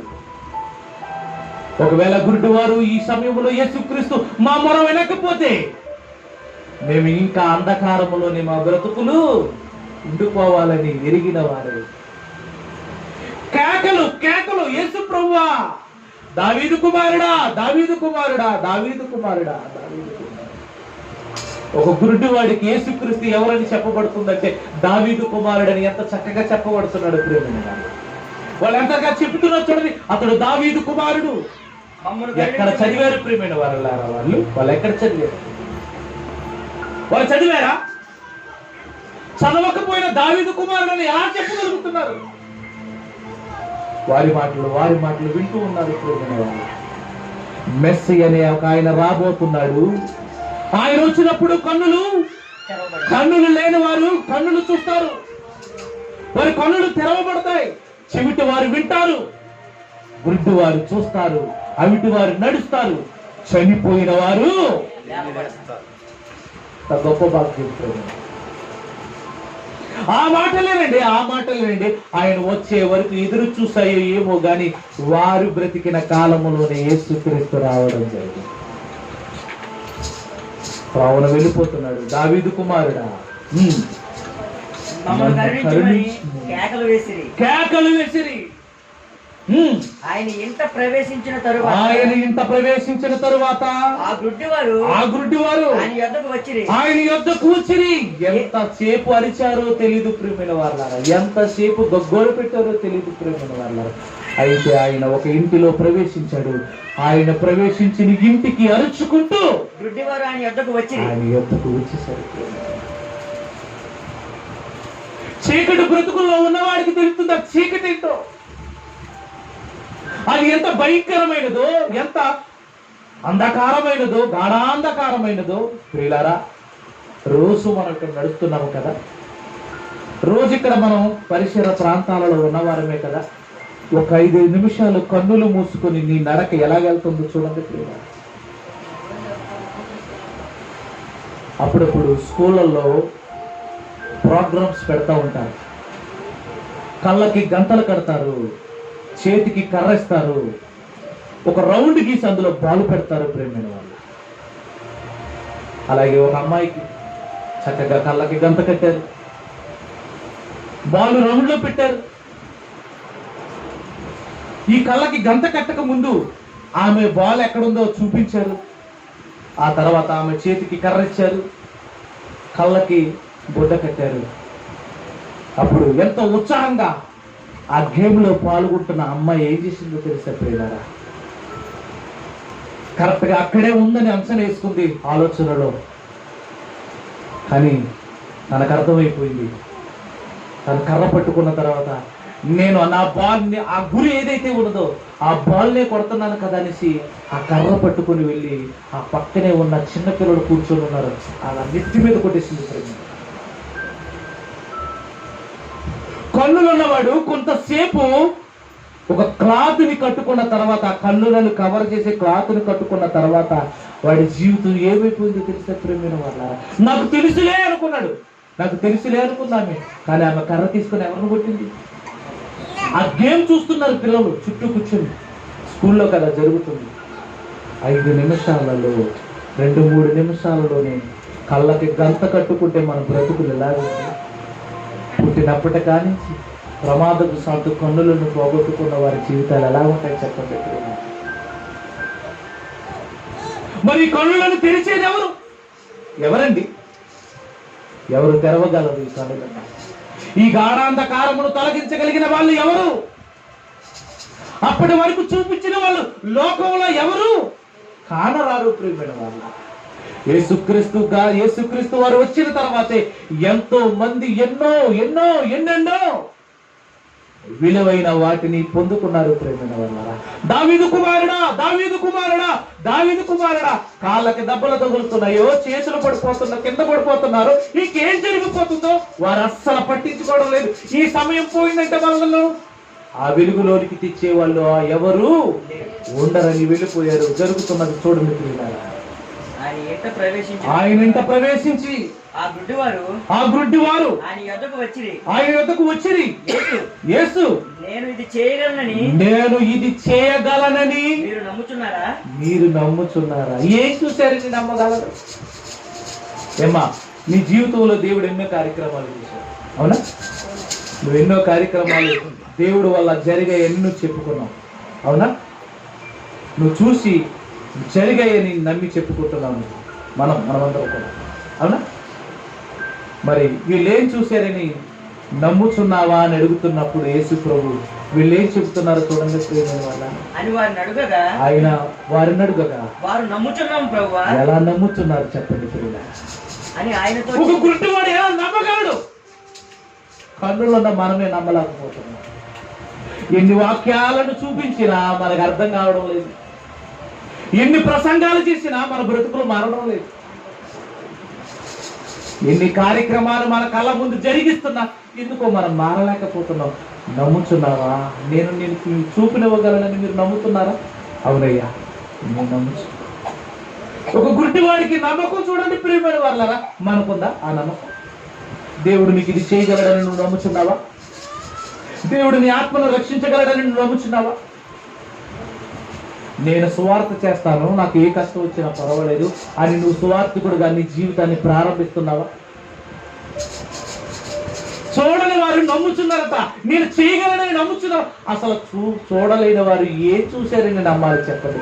A: ఒకవేళ గుడ్డివారు ఈ సమయంలో యేసుక్రీస్తు మా మొర వినకపోతే మేము ఇంకా అంధకారములోని మా బ్రతుకులు ఉండిపోవాలని ఎరిగిన వారు. కేకలు యేసు ప్రభువా, దావీదు కుమారుడా. ఒక గుడ్డివాడికి యేసుక్రీస్తు ఎవరని చెప్పబడుతుందంటే దావీదు కుమారుడని ఎంత చక్కగా చెప్పబడుతున్నాడు ప్రేమ. వాళ్ళు ఎంతగా చెప్తున్నారు చూడండి, అతడు దావీదు కుమారుడు. ఎక్కడ చదివారు ప్రియమైన వారలారా? వాళ్ళు ఎక్కడ చదివారు? వాళ్ళు చదివారా? చదవకపోయిన దావీదు కుమారుడని ఎలా చెప్పగలుగుతున్నారు? వారి మాటలు వింటూ ఉన్నారు ప్రియమైన వారు. మెస్సీ అనే ఒక ఆయన రాబోతున్నాడు. ఆయన వచ్చినప్పుడు కన్నులు లేని వారు కన్నులు చూస్తారు. వారి కన్నులు తెరవబడతాయి. చెవిటి వారు వింటారు, గుడ్డి వారు చూస్తారు, అవిటి వారు నడుస్తారు, చనిపోయిన వారు గొప్ప భాగ్యం. ఆ మాటలేనండి. ఆయన వచ్చే వరకు ఎదురు చూసాయో ఏమో గాని వారు బ్రతికిన కాలములోనే యేసుక్రీస్తు రావడం జరిగింది. రావణ వెళ్ళిపోతున్నాడు. దావీదు కుమారుడా, కేకలు వేసిరి.
B: ఆయన ఇంట ప్రవేశించిన తరువాత ఆ గుడ్డివారు
A: ఆయన యొద్దకు వచ్చిరి. ఎంతసేపు అరిచారో తెలియదు ప్రియమైన వాళ్ళారా, ఎంతసేపు గగ్గోలు పెట్టారో తెలియదు ప్రియమైన వాళ్ళారా. అయితే ఆయన ఒక ఇంటిలో ప్రవేశించాడు. ఆయన ప్రవేశించిన ఇంటికి అరుచుకుంటూ
B: గుడ్డివారు ఆయన యొద్దకు
A: వచ్చేసరికి చీకటి బ్రతుకుల్లో ఉన్నవాడికి తెలుస్తుందా చీకటి ఏంటో? అది ఎంత భయంకరమైనదో, ఎంత అంధకారమైనదో, గాఢాంధకారమైనదో. ప్రియులారా, రోజు మనం ఇక్కడ నడుస్తున్నాము కదా, రోజు ఇక్కడ మనం పరిసర ప్రాంతాలలో ఉన్నవారమే కదా. ఒక 5 నిమిషాలు కన్నులు మూసుకొని నీ నడక ఎలా వెళ్తుందో చూడండి ప్రియులారా. అప్పుడప్పుడు స్కూళ్ళల్లో ప్రోగ్రామ్స్ పెడతా ఉంటారు. కళ్ళకి గంటలు కడతారు, చేతికి కర్రేస్తారు, ఒక రౌండ్ గీసి అందులో బాలు పెడతారు ప్రేమైన వాళ్ళు. అలాగే ఒక అమ్మాయికి చక్కగా కళ్ళకి గంట కట్టారు. బాల్ రౌండ్లో పెట్టారు. ఈ కళ్ళకి గంత కట్టక ముందు ఆమె బాల్ ఎక్కడుందో చూపించారు. ఆ తర్వాత ఆమె చేతికి కర్ర ఇచ్చారు, కళ్ళకి గుడ్డ కట్టారు. అప్పుడు ఎంతో ఉత్సాహంగా ఆ గేమ్లో పాల్గొంటున్న అమ్మాయి ఏం చేసిందో తెలుసా ప్రియులారా? కరెక్ట్గా అక్కడే ఉందని అంచనా వేసుకుంది ఆలోచనలో. కానీ తనకు అర్థమైపోయింది, తను కర్ర పట్టుకున్న తర్వాత నేను నా బాల్ని, ఆ గురి ఏదైతే ఉన్నదో ఆ బాల్నే కొడుతున్నాను కదా అనేసి ఆ కర్ర పట్టుకొని వెళ్ళి ఆ పక్కనే ఉన్న చిన్నపిల్లలు కూర్చొని ఉన్నారు, అలా నెత్తి మీద కొట్టేసింది. కన్నులు ఉన్నవాడు కొంతసేపు ఒక క్లాత్ని కట్టుకున్న తర్వాత, ఆ కన్నులను కవర్ చేసే క్లాత్ని కట్టుకున్న తర్వాత వాడి జీవితం ఏమైపోయిందో తెలిసే ప్రేమైన వాళ్ళ. నాకు తెలుసులే అనుకున్నాడు, నాకు తెలుసులే అనుకుందామే. కానీ ఆమె కర్ర తీసుకొని ఎవరిని కొట్టింది? ఆ గేమ్ చూస్తున్నారు పిల్లలు చుట్టూ కూర్చొని. స్కూల్లో కదా జరుగుతుంది. 5 నిమిషాలలో 2-3 నిమిషాలలోనే కళ్ళకి గంత కట్టుకుంటే మన బ్రతుకులు ఎలాగుంది? పుట్టినప్పటి కానించి ప్రమాదపు సాటు కన్నులను పోగొట్టుకున్న వారి జీవితాలు ఎలా ఉంటాయి చెప్పండి. మరి కన్నులను తెరిచేది ఎవరు? ఎవరండి? ఎవరు తెరవగలరు ఈ కన్నులను? ఈ గాఢాంధకారమును తొలగించగలిగిన వాళ్ళు ఎవరు? అప్పటి వరకు చూపించిన వాళ్ళు లోకంలో ఎవరు? కానరారు ప్రియమైన వాళ్ళు. యేసుక్రీస్తు వారు వచ్చిన తర్వాతే ఎంతో మంది ఎన్నెన్నో విలువైన వాటిని పొందుకున్నారు ప్రేమైన వాళ్ళారా. దావీదు కుమారుడా కాళ్ళకి దెబ్బలు తగులుతున్నాయో, చేతులు పడిపోతున్నా, కింద పడిపోతున్నారు, ఇంకేం జరిగిపోతుందో వారు అస్సలు పట్టించుకోవడం లేదు. ఈ సమయం పోయిందంటే వాళ్ళను ఆ వెలుగులోనికి తెచ్చే వాళ్ళు ఎవరు ఉండరని వెళ్ళిపోయారు. జరుగుతున్నది చూడండి ప్రియులారా. ఆయన ఇంట ప్రవేశించి ఆ గుడ్డివారు ఆయన యొద్దకు వచ్చిరి. యేసు, నేను ఇది చేయగలనని మీరు నమ్ముచున్నారా? ఏం చూశారని నమ్మగలరు? ఏమ్మా, నీ జీవితంలో దేవుడు ఎన్నో కార్యక్రమాలు చేశాడు, అవునా? నువ్వు ఎన్నో కార్యక్రమాలు దేవుడు వల్ల జరిగాయని నువ్వు చెప్పుకున్నావు, అవునా? నువ్వు చూసి జరిగాయని నమ్మి చెప్పుకుంటున్నావు మనమందరం కూడా, అవునా? మరి వీళ్ళేం చూశారని నమ్ముచున్నావా అని అడుగుతున్నప్పుడు యేసు ప్రభు వీళ్ళేం చెబుతున్నారో చూడండి ప్రియమైన వాళ్ళ. ఆయన వారిని అడుగగా వారు నమ్ముచున్నాం ప్రభువా. ఎలా నమ్ముతున్నారు చెప్పండి ప్రియుల? ఒక గుడ్డివాడు ఎలా నమ్మగలడు? కన్నులున్న మనమే నమ్మలేకపోతున్నాం. ఎన్ని వాక్యాలను చూపించినా మనకు అర్థం కావడం లేదు. ఎన్ని ప్రసంగాలు చేసినా మన బ్రతుకులు మారడం లేదు. ఎన్ని కార్యక్రమాలు మన కళ్ళ ముందు జరిగిస్తున్నా ఎందుకో మనం మారలేకపోతున్నాం. నమ్ముచున్నావా? నేను చూపినివ్వగలనని మీరు నమ్ముతున్నారా? అవునయ్యా, నేను నమ్ముచు. ఒక గుడ్డివాడికి నమ్మకం చూడండి ప్రియమైన వాళ్ళరా. మనకుందా ఆ నమ్మకం? దేవుడు నీకు ఇది చేయగలడని నువ్వు నమ్ముచున్నావా? దేవుడు నీ ఆత్మను రక్షించగలడని నువ్వు నమ్ముచున్నావా? నేను సువార్త చేస్తాను, నాకు ఏ కష్టం వచ్చినా పర్వాలేదు అని నువ్వు సువార్తికుడుగా నీ జీవితాన్ని ప్రారంభిస్తున్నావా? చూడని వారు నమ్ముచున్నారట, నేను చేయగలనని నమ్ముచున్నావు. అసలు చూడలేని వారు ఏం చూశారని నమ్మాలి చెప్పండి.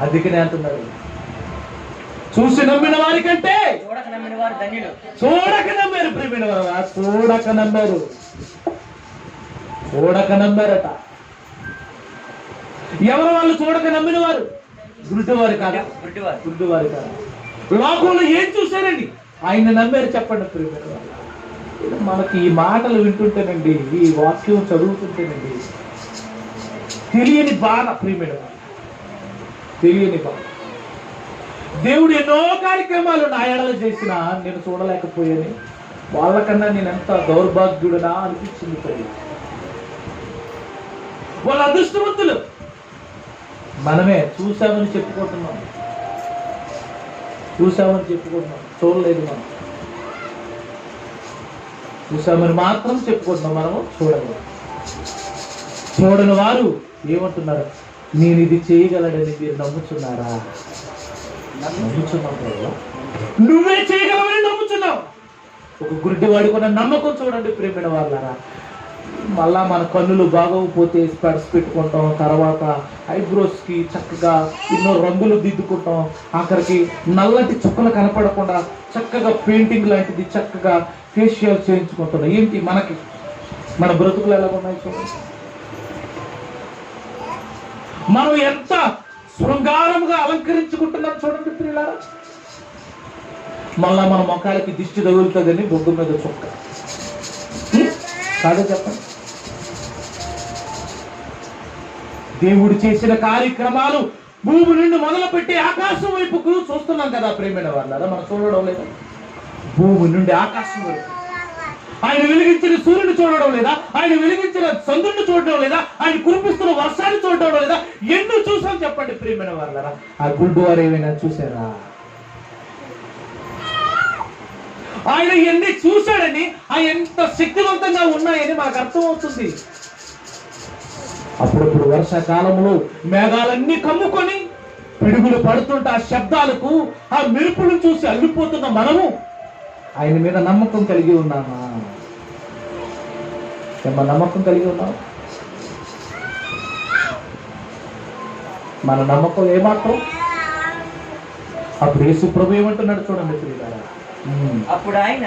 A: అందుకనే అంటున్నారు, చూసి నమ్మిన వారి కంటే చూడక నమ్మారు ప్రియమైన వారు. చూడక నమ్మారట. ఎవరు వాళ్ళు చూడక నమ్మిన వారు? గుడ్డివారు కాదా? గుడ్డివారు కాదా? లోకంలో ఏం చూశారండి? ఆయన నమ్మారు చెప్పండి ప్రియమైన వారు. మనకి ఈ మాటలు వింటుంటేనండి, ఈ వాక్యం చదువుతుంటేనండి తెలియని బాధ ప్రియమైన వారు, తెలియని బాధ. దేవుడు ఎన్నో కార్యక్రమాలు నా ఎడలు చేసినా నేను చూడలేకపోయాను. వాళ్ళకన్నా నేను ఎంత దౌర్భాగ్యుడునా అనిపించింది. వాళ్ళ అదృష్టవంతులు. మనమే చూసామని చెప్పుకుంటున్నాం, చూడలేదు. మనం చూసామని మాత్రం చెప్పుకుంటున్నాం, మనము చూడలేదు. చూడని వారు ఏమంటున్నారు? నేను ఇది చేయగలడని మీరు ఒక గుడ్డివాడికి ఉన్న నమ్మకం చూడండి ప్రేమైన వాళ్ళారా. మళ్ళా మన కన్నులు బాగోకపోతే స్పెడ్స్ పెట్టుకుంటాం, తర్వాత ఐబ్రోస్కి చక్కగా ఎన్నో రంగులు దిద్దుకుంటాం, ఆఖరికి నల్లటి చుక్కలు కనపడకుండా చక్కగా పెయింటింగ్ లాంటిది చక్కగా ఫేషియల్ చేయించుకుంటున్నాం. ఏంటి మనకి మన బ్రతుకులు ఎలా ఉన్నాయి చూడండి. మనం ఎంత శృంగారంగా అలంకరించుకుంటున్నాం చూడండి ప్రియులారా. మళ్ళా మన మొఖాలకి దిష్టి తగులుతుందని బొగ్గు మీద చుక్క కాదు చెప్పండి. దేవుడు చేసిన కార్యక్రమాలు భూమి నుండి మొదలుపెట్టి ఆకాశం వైపుకు చూస్తున్నాం కదా ప్రేమైన వాళ్ళారా. మనం చూడడం లేదా? భూమి నుండి ఆకాశం వైపు ఆయన వెలిగించిన సూర్యుని చూడడం లేదా? ఆయన వెలిగించిన చంద్రుడిని చూడడం లేదా? ఆయన కురిపిస్తున్న వర్షాన్ని చూడడం లేదా? ఎన్నో చూసాం చెప్పండి ప్రేమైన వాళ్ళారా. ఆ గుడ్డు వారు ఏమైనా చూసారా? ఆయన ఎన్ని చూశాడని ఆయన ఎంత శక్తివంతంగా ఉన్నాయని మనకు అర్థమవుతుంది. అప్పుడప్పుడు వర్షాకాలంలో మేఘాలన్నీ కమ్ముకొని పిడుగులు పడుతుంటే ఆ శబ్దాలకు ఆ మెరుపులను చూసి అల్లిపోతున్న మనము ఆయన మీద నమ్మకం కలిగి ఉన్నామా? ఏమన్నా నమ్మకం కలిగి ఉన్నాం? మన నమ్మకం ఏమాత్రం? అప్పుడు యేసు ప్రభు ఏమంటున్నాడు చూడండి ప్రియులారా.
B: అప్పుడు ఆయన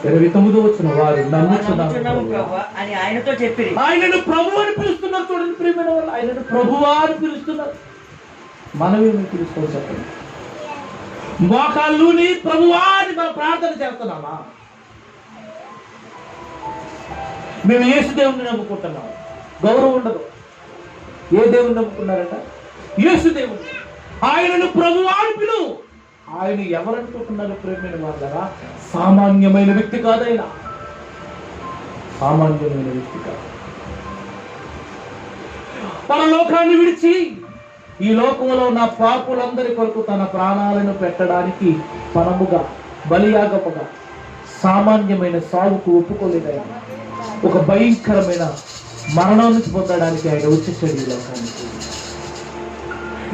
A: 29 వచ్చిన వారు
B: నమ్ముచున్నాము ప్రభువా అని ఆయనతో చెప్పిరి.
A: ఆయనను ప్రభు అని పిలుస్తున్నారు చూడండి ప్రియమైన వాళ్ళు. ఆయనను ప్రభువా అని పిలుస్తున్నారు. మనమేమి పిలుస్తాం చెప్పండి? మోకాళ్ళుని ప్రభువా అని మనం ప్రార్థన చేస్తున్నామా? మేము యేసు దేవుణ్ణి నమ్ముకుంటున్నాం. గౌరవం ఉండదు. ఏ దేవుణ్ణి నమ్ముకున్నారట? యేసు దేవుడు. ఆయనను ప్రభువా అని పిలువు. ఆయన ఎవరనుకుంటున్నారు ప్రేమైన వాళ్ళరా? సామాన్యమైన వ్యక్తి కాదైనా, సామాన్యమైన వ్యక్తి కాదు. మన లోకాన్ని విడిచి ఈ లోకంలో ఉన్న పాపులందరి కొరకు తన ప్రాణాలను పెట్టడానికి పరముగా బలియాగముగా సామాన్యమైన సాగుకు ఒప్పుకోలేదు. ఆయన ఒక భయంకరమైన మరణాన్ని పొందడానికి ఆయన వచ్చేసాడు ఈ లోకానికి.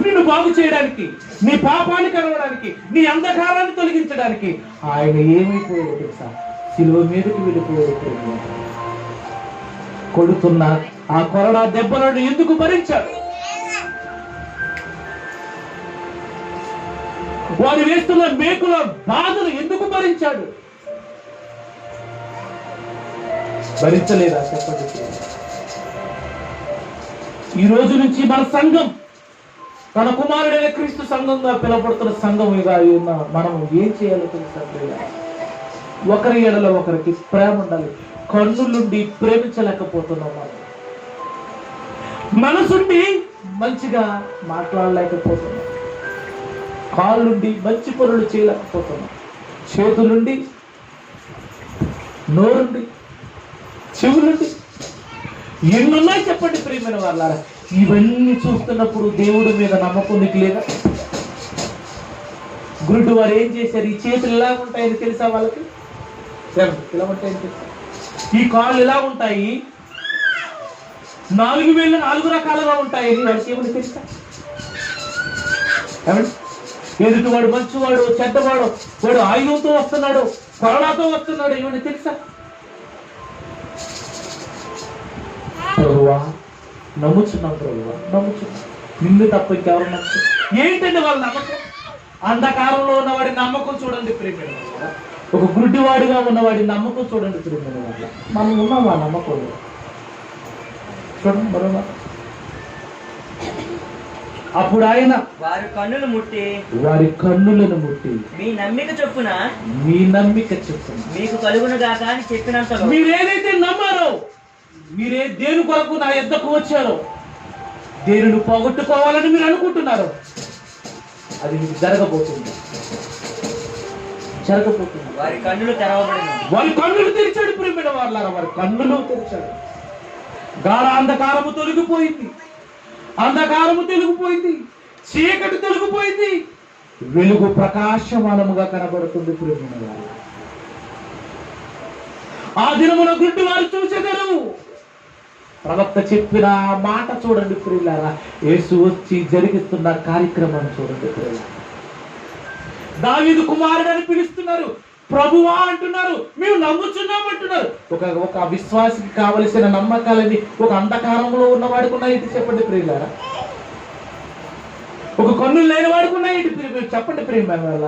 A: నిన్ను బాగు చేయడానికి, నీ పాపాన్ని కలవడానికి, నీ అంధకారాన్ని తొలగించడానికి ఆయన ఏమైపోయాడు తెలుసా? శిలువ మీదకి వెళ్ళిపోయాడు. కొడుతున్న ఆ కొరడా దెబ్బలను ఎందుకు భరించాడు? వారు వేస్తున్న మేకుల బాధను ఎందుకు భరించాడు? భరించలేదా చెప్పండి. ఈ రోజు నుంచి మన సంఘం, తన కుమారుడైన క్రీస్తు సంఘంగా పిలువబడుతున్న సంఘముగా ఉన్న మనం ఏం చేయాలో తెలుసా? ఒకరి ఎడల ఒకరికి ప్రేమ ఉండాలి. కన్నులుండి ప్రేమించలేకపోతున్నాం. మనసుండి మంచిగా మాట్లాడలేకపోతున్నాం. కాళ్ళుండి మంచి పనులు చేయలేకపోతున్నాం. చేతులుండి, నోరుండి, చెవులుండి ఎన్నున్నాయి చెప్పండి ప్రియమైన వాళ్ళారా. ఇవన్నీ చూస్తున్నప్పుడు దేవుడి మీద నమ్మకం నీకు లేదా? గురుడు వారు ఏం చేశారు? ఈ చేతులు ఎలా ఉంటాయని తెలుసా వాళ్ళకి? ఇలా ఉంటాయని తెలుసా? ఈ కాళ్ళు ఎలా ఉంటాయి? 4 వేళ్ళు 4 రకాలుగా ఉంటాయని వాళ్ళకి ఏమని తెలుసా? ఎదుటివాడు మంచివాడు, చెడ్డవాడు, వాడు ఆయుధంతో వస్తున్నాడు, కొరడాతో వస్తున్నాడు, ఏమని తెలుసా? ప్రభువా నమ్ముచున్నాం, ప్రభువా నమ్ముచున్నాం, నిన్ను తప్ప ఇంకెవరు నమ్ము. ఏంటంటే వాళ్ళ నమ్మకం? అంధకారంలో ఉన్నవాడి నమ్మకం చూడండి ప్రేమైన వాళ్ళ. ఒక గుడ్డివాడిగా ఉన్నవాడి నమ్మకం చూడండి ప్రేమైన వాళ్ళ. మనం ఉన్నాం ఆ నమ్మకం చూడండి. మరో అప్పుడు ఆయన
B: వారి కన్నులను ముట్టి మీ నమ్మిక చొప్పున మీకు కలుగును గాక అని చెప్పినంత
A: మీరేదైతే నమ్మారో, మీరే దేని కొరకు నా యొద్దకు వచ్చారో, దేనిని పోగొట్టుకోవాలని మీరు అనుకుంటున్నారు, అది మీకు జరగబోతుంది.
B: వారి కన్నులు తెరవబడిన,
A: వారి కన్నులు తెరిచాడు ప్రేమైన వాళ్ళారా. వారి కన్నులు తెరిచాడు. గాఢ అంధకారము తొలగిపోయింది, అంధకారము తొలగిపోయింది, చీకటి తొలగిపోయింది, వెలుగు ప్రకాశమానముగా కనబడుతుంది ప్రేమైన వాళ్ళ. ఆ దినమున గుడ్డి వారు చూసేదరు. ప్రవక్త చెప్పిన మాట చూడండి ప్రియులారా. యేసు వచ్చి జరిగిస్తున్న కార్యక్రమాన్ని చూడండి ప్రియులారా. దావీదు కుమారుడు అని పిలుస్తున్నారు. ప్రభువా అంటున్నారు, మేము నమ్ముచున్నాం అంటున్నారు. ఒక విశ్వాసికి కావలసిన నమ్మకాలని ఒక అంధకారంలో ఉన్నవాడికి ఉన్నాయేంటి చెప్పండి ప్రియులారా? ఒక కన్నులు లేని వాడికి ఉన్నాయేంటి చెప్పండి ప్రేమ వల్ల?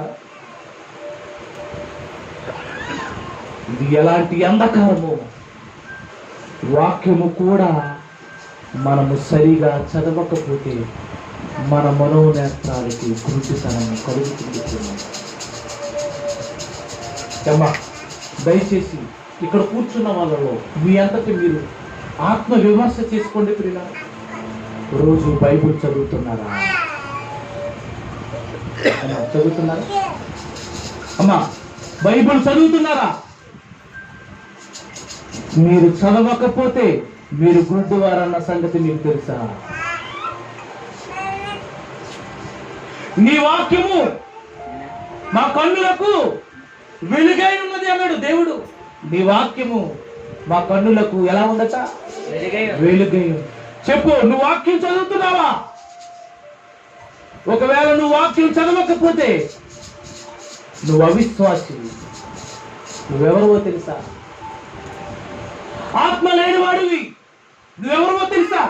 A: ఇది ఎలాంటి అంధకారము! వాక్యము కూడా మనము సరిగా చదవకపోతే మన మనోనేత్రాలకి గురుతుతనం కలుగుతుంది. అమ్మా, దయచేసి ఇక్కడ కూర్చున్న వాళ్ళలో మీ అంతటి మీరు ఆత్మ విమర్శ చేసుకోండి ప్రియుల. రోజు బైబిల్ చదువుతున్నారా? చదువుతున్నారా అమ్మా? బైబిల్ చదువుతున్నారా? మీరు చదవకపోతే మీరు గుడ్డివారన్న సంగతి మీకు తెలుసా? నీ వాక్యము మా కన్నులకు వెలుగై ఉన్నది అన్నాడు దేవుడు. నీ వాక్యము మా కన్నులకు ఎలా ఉండట? వెలుగై. చెప్పు, నువ్వు వాక్యం చదువుతున్నావా? ఒకవేళ నువ్వు వాక్యం చదవకపోతే నువ్వు అవిశ్వాసి. నువ్వెవరో తెలుసా? ఆత్మ లేని వాడివి. నువ్వెవరో తెలుసా?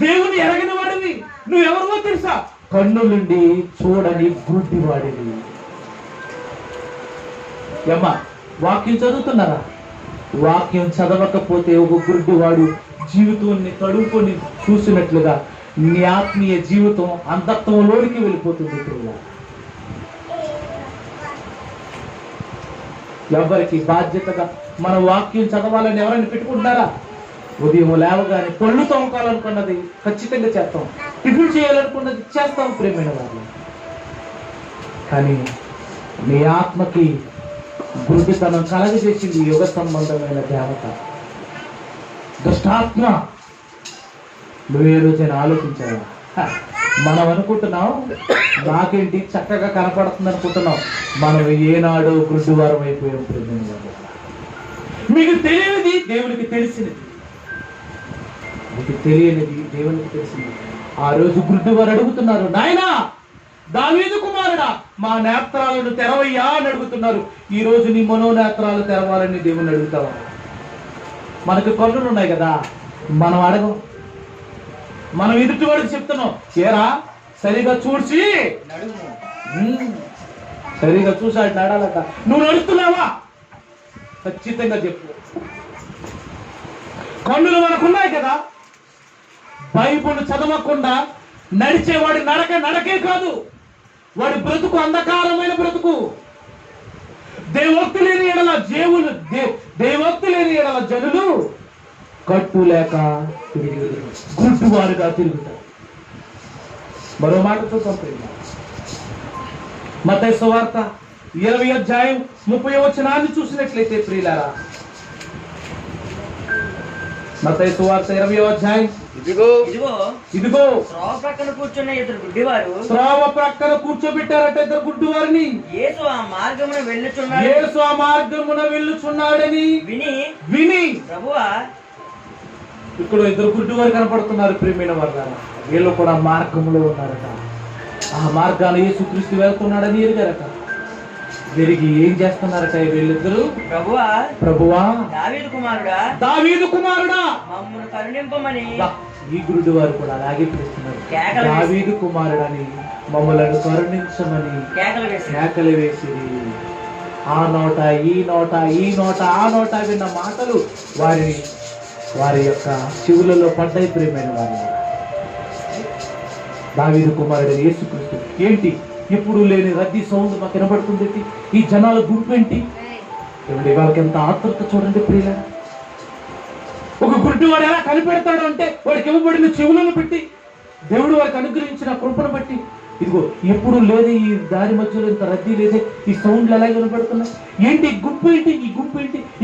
A: దేవుని ఎరగని వాడివి. నువ్వెవరో తెలుసా? కన్నులుండి చూడని గుడ్డి వాడివి. ఏమ్మా, వాక్యం చదువుతున్నారా? వాక్యం చదవకపోతే ఒక గుడ్డి వాడు జీవితాన్ని తడుపుకొని చూసినట్లుగా నీ ఆత్మీయ జీవితం అంధత్వంలోనికి వెళ్ళిపోతుంది. ఎవరికి బాధ్యతగా మన వాక్యం చదవాలని ఎవరైనా పెట్టుకుంటారా? ఉదయం లేవగానే పళ్ళు తోముకోవాలనుకున్నది ఖచ్చితంగా చేస్తాం, టిఫిన్ చేయాలనుకున్నది చేస్తాం ప్రేమైన వాళ్ళు. కానీ నీ ఆత్మకి గుడ్డితనం కలగజేసింది యుగ సంబంధమైన దేవత, దుష్టాత్మ. నువ్వే రోజైనా ఆలోచించావా? మనం అనుకుంటున్నాం నాకేంటి చక్కగా కనపడుతుంది అనుకుంటున్నాం. మనం ఏనాడు గుడ్డివారం అయిపోయాం ప్రేమైన వాళ్ళు. మీకు తెలియనిది దేవునికి తెలిసినది, మీకు తెలియనిది దేవునికి తెలిసింది. ఆ రోజు గుడ్డివారు అడుగుతున్నారు, నాయనా దావీదు కుమారుడా మా నేత్రాలను తెరవయ్యా అని అడుగుతున్నారు. ఈ రోజు నీ మనోనేత్రాలు తెరవాలని దేవుని అడుగుతావా? మనకు కన్నులు ఉన్నాయి కదా, మనం అడగం. మనం ఎదుటి వాడికి చెప్తున్నాం, ఏరా సరిగా చూసి సరిగా చూసాడు నడాలట. నువ్వు నడుస్తున్నావా? ఖచ్చితంగా చెప్పు. కన్నులు మనకున్నాయి కదా. బైబుల్ చదవకుండా నడిచేవాడి నడకే కాదు, వాడి బ్రతుకు అంధకారమైన బ్రతుకు. దేవోక్తి లేని ఎడల దేవోక్తి లేని ఎడల జనులు కట్టు లేక గుడ్డువారుగా తిరుగుతారు. మరో మాట చూద్దాం. మత్తయి సువార్త 20వ అధ్యాయం 30వ వచనాన్ని చూసినట్లయితే ప్రియులారా, మత్తయి సువార్త 20వ అధ్యాయం, ఇదిగో
B: త్రోవ ప్రక్కన కూర్చున్న ఇద్దరు గుడ్డివారు,
A: త్రోవ ప్రక్కన కూర్చోబెట్టారట ఇద్దరు గుడ్డివారిని.
B: యేసు ఆ మార్గమున వెళ్ళుచున్నాడని విని
A: ప్రభువా, ఇక్కడ ఇద్దరు గుడ్డివారు కనపడుతున్నారు ప్రియమైన వారు. వీళ్ళు కూడా మార్గంలో ఉన్నారట. ఆ మార్గాన్ని యేసుక్రీస్తు వెళ్తున్నాడని ఎరిగారట. తిరిగి ఏం చేస్తున్నారట వీళ్ళిద్దరు? ప్రభువా దావీదు కుమారుడా
B: మమ్మల్ని కరుణింపమని.
A: ఈ గురుడు వారు కూడా అలాగే పిలుస్తున్నారు, దావీదు కుమారుడని మమ్మలను కరుణించమని కేకలు వేసిరి. ఆ నోట ఈ నోట ఆ నోట విన్న మాటలు వారి యొక్క చెవులలో పడ్డాయి ప్రియమైన వారు. దావీదు కుమారుడని యేసుక్రీస్తు. ఏంటి ఎప్పుడు లేని రద్దీ సౌండ్ మాకు వినబడుతుంది? ఈ జనాల గుంపు ఏంటి? వాళ్ళకి ఎంత ఆతృత చూడండి ప్రియుల. ఒక గుడ్డివాడు ఎలా కనిపెడతాడు అంటే వాడికి ఇవ్వబడిన చెవులను పెట్టి దేవుడు వారికి అనుగ్రహించిన కృపను బట్టి, ఇదిగో ఎప్పుడు లేదు ఈ దారి మధ్యలో ఇంత రద్దీ లేదే, ఈ సౌండ్లు ఎలా వినబడుతున్నాయి? ఏంటి ఈ గుంపు ఏంటి?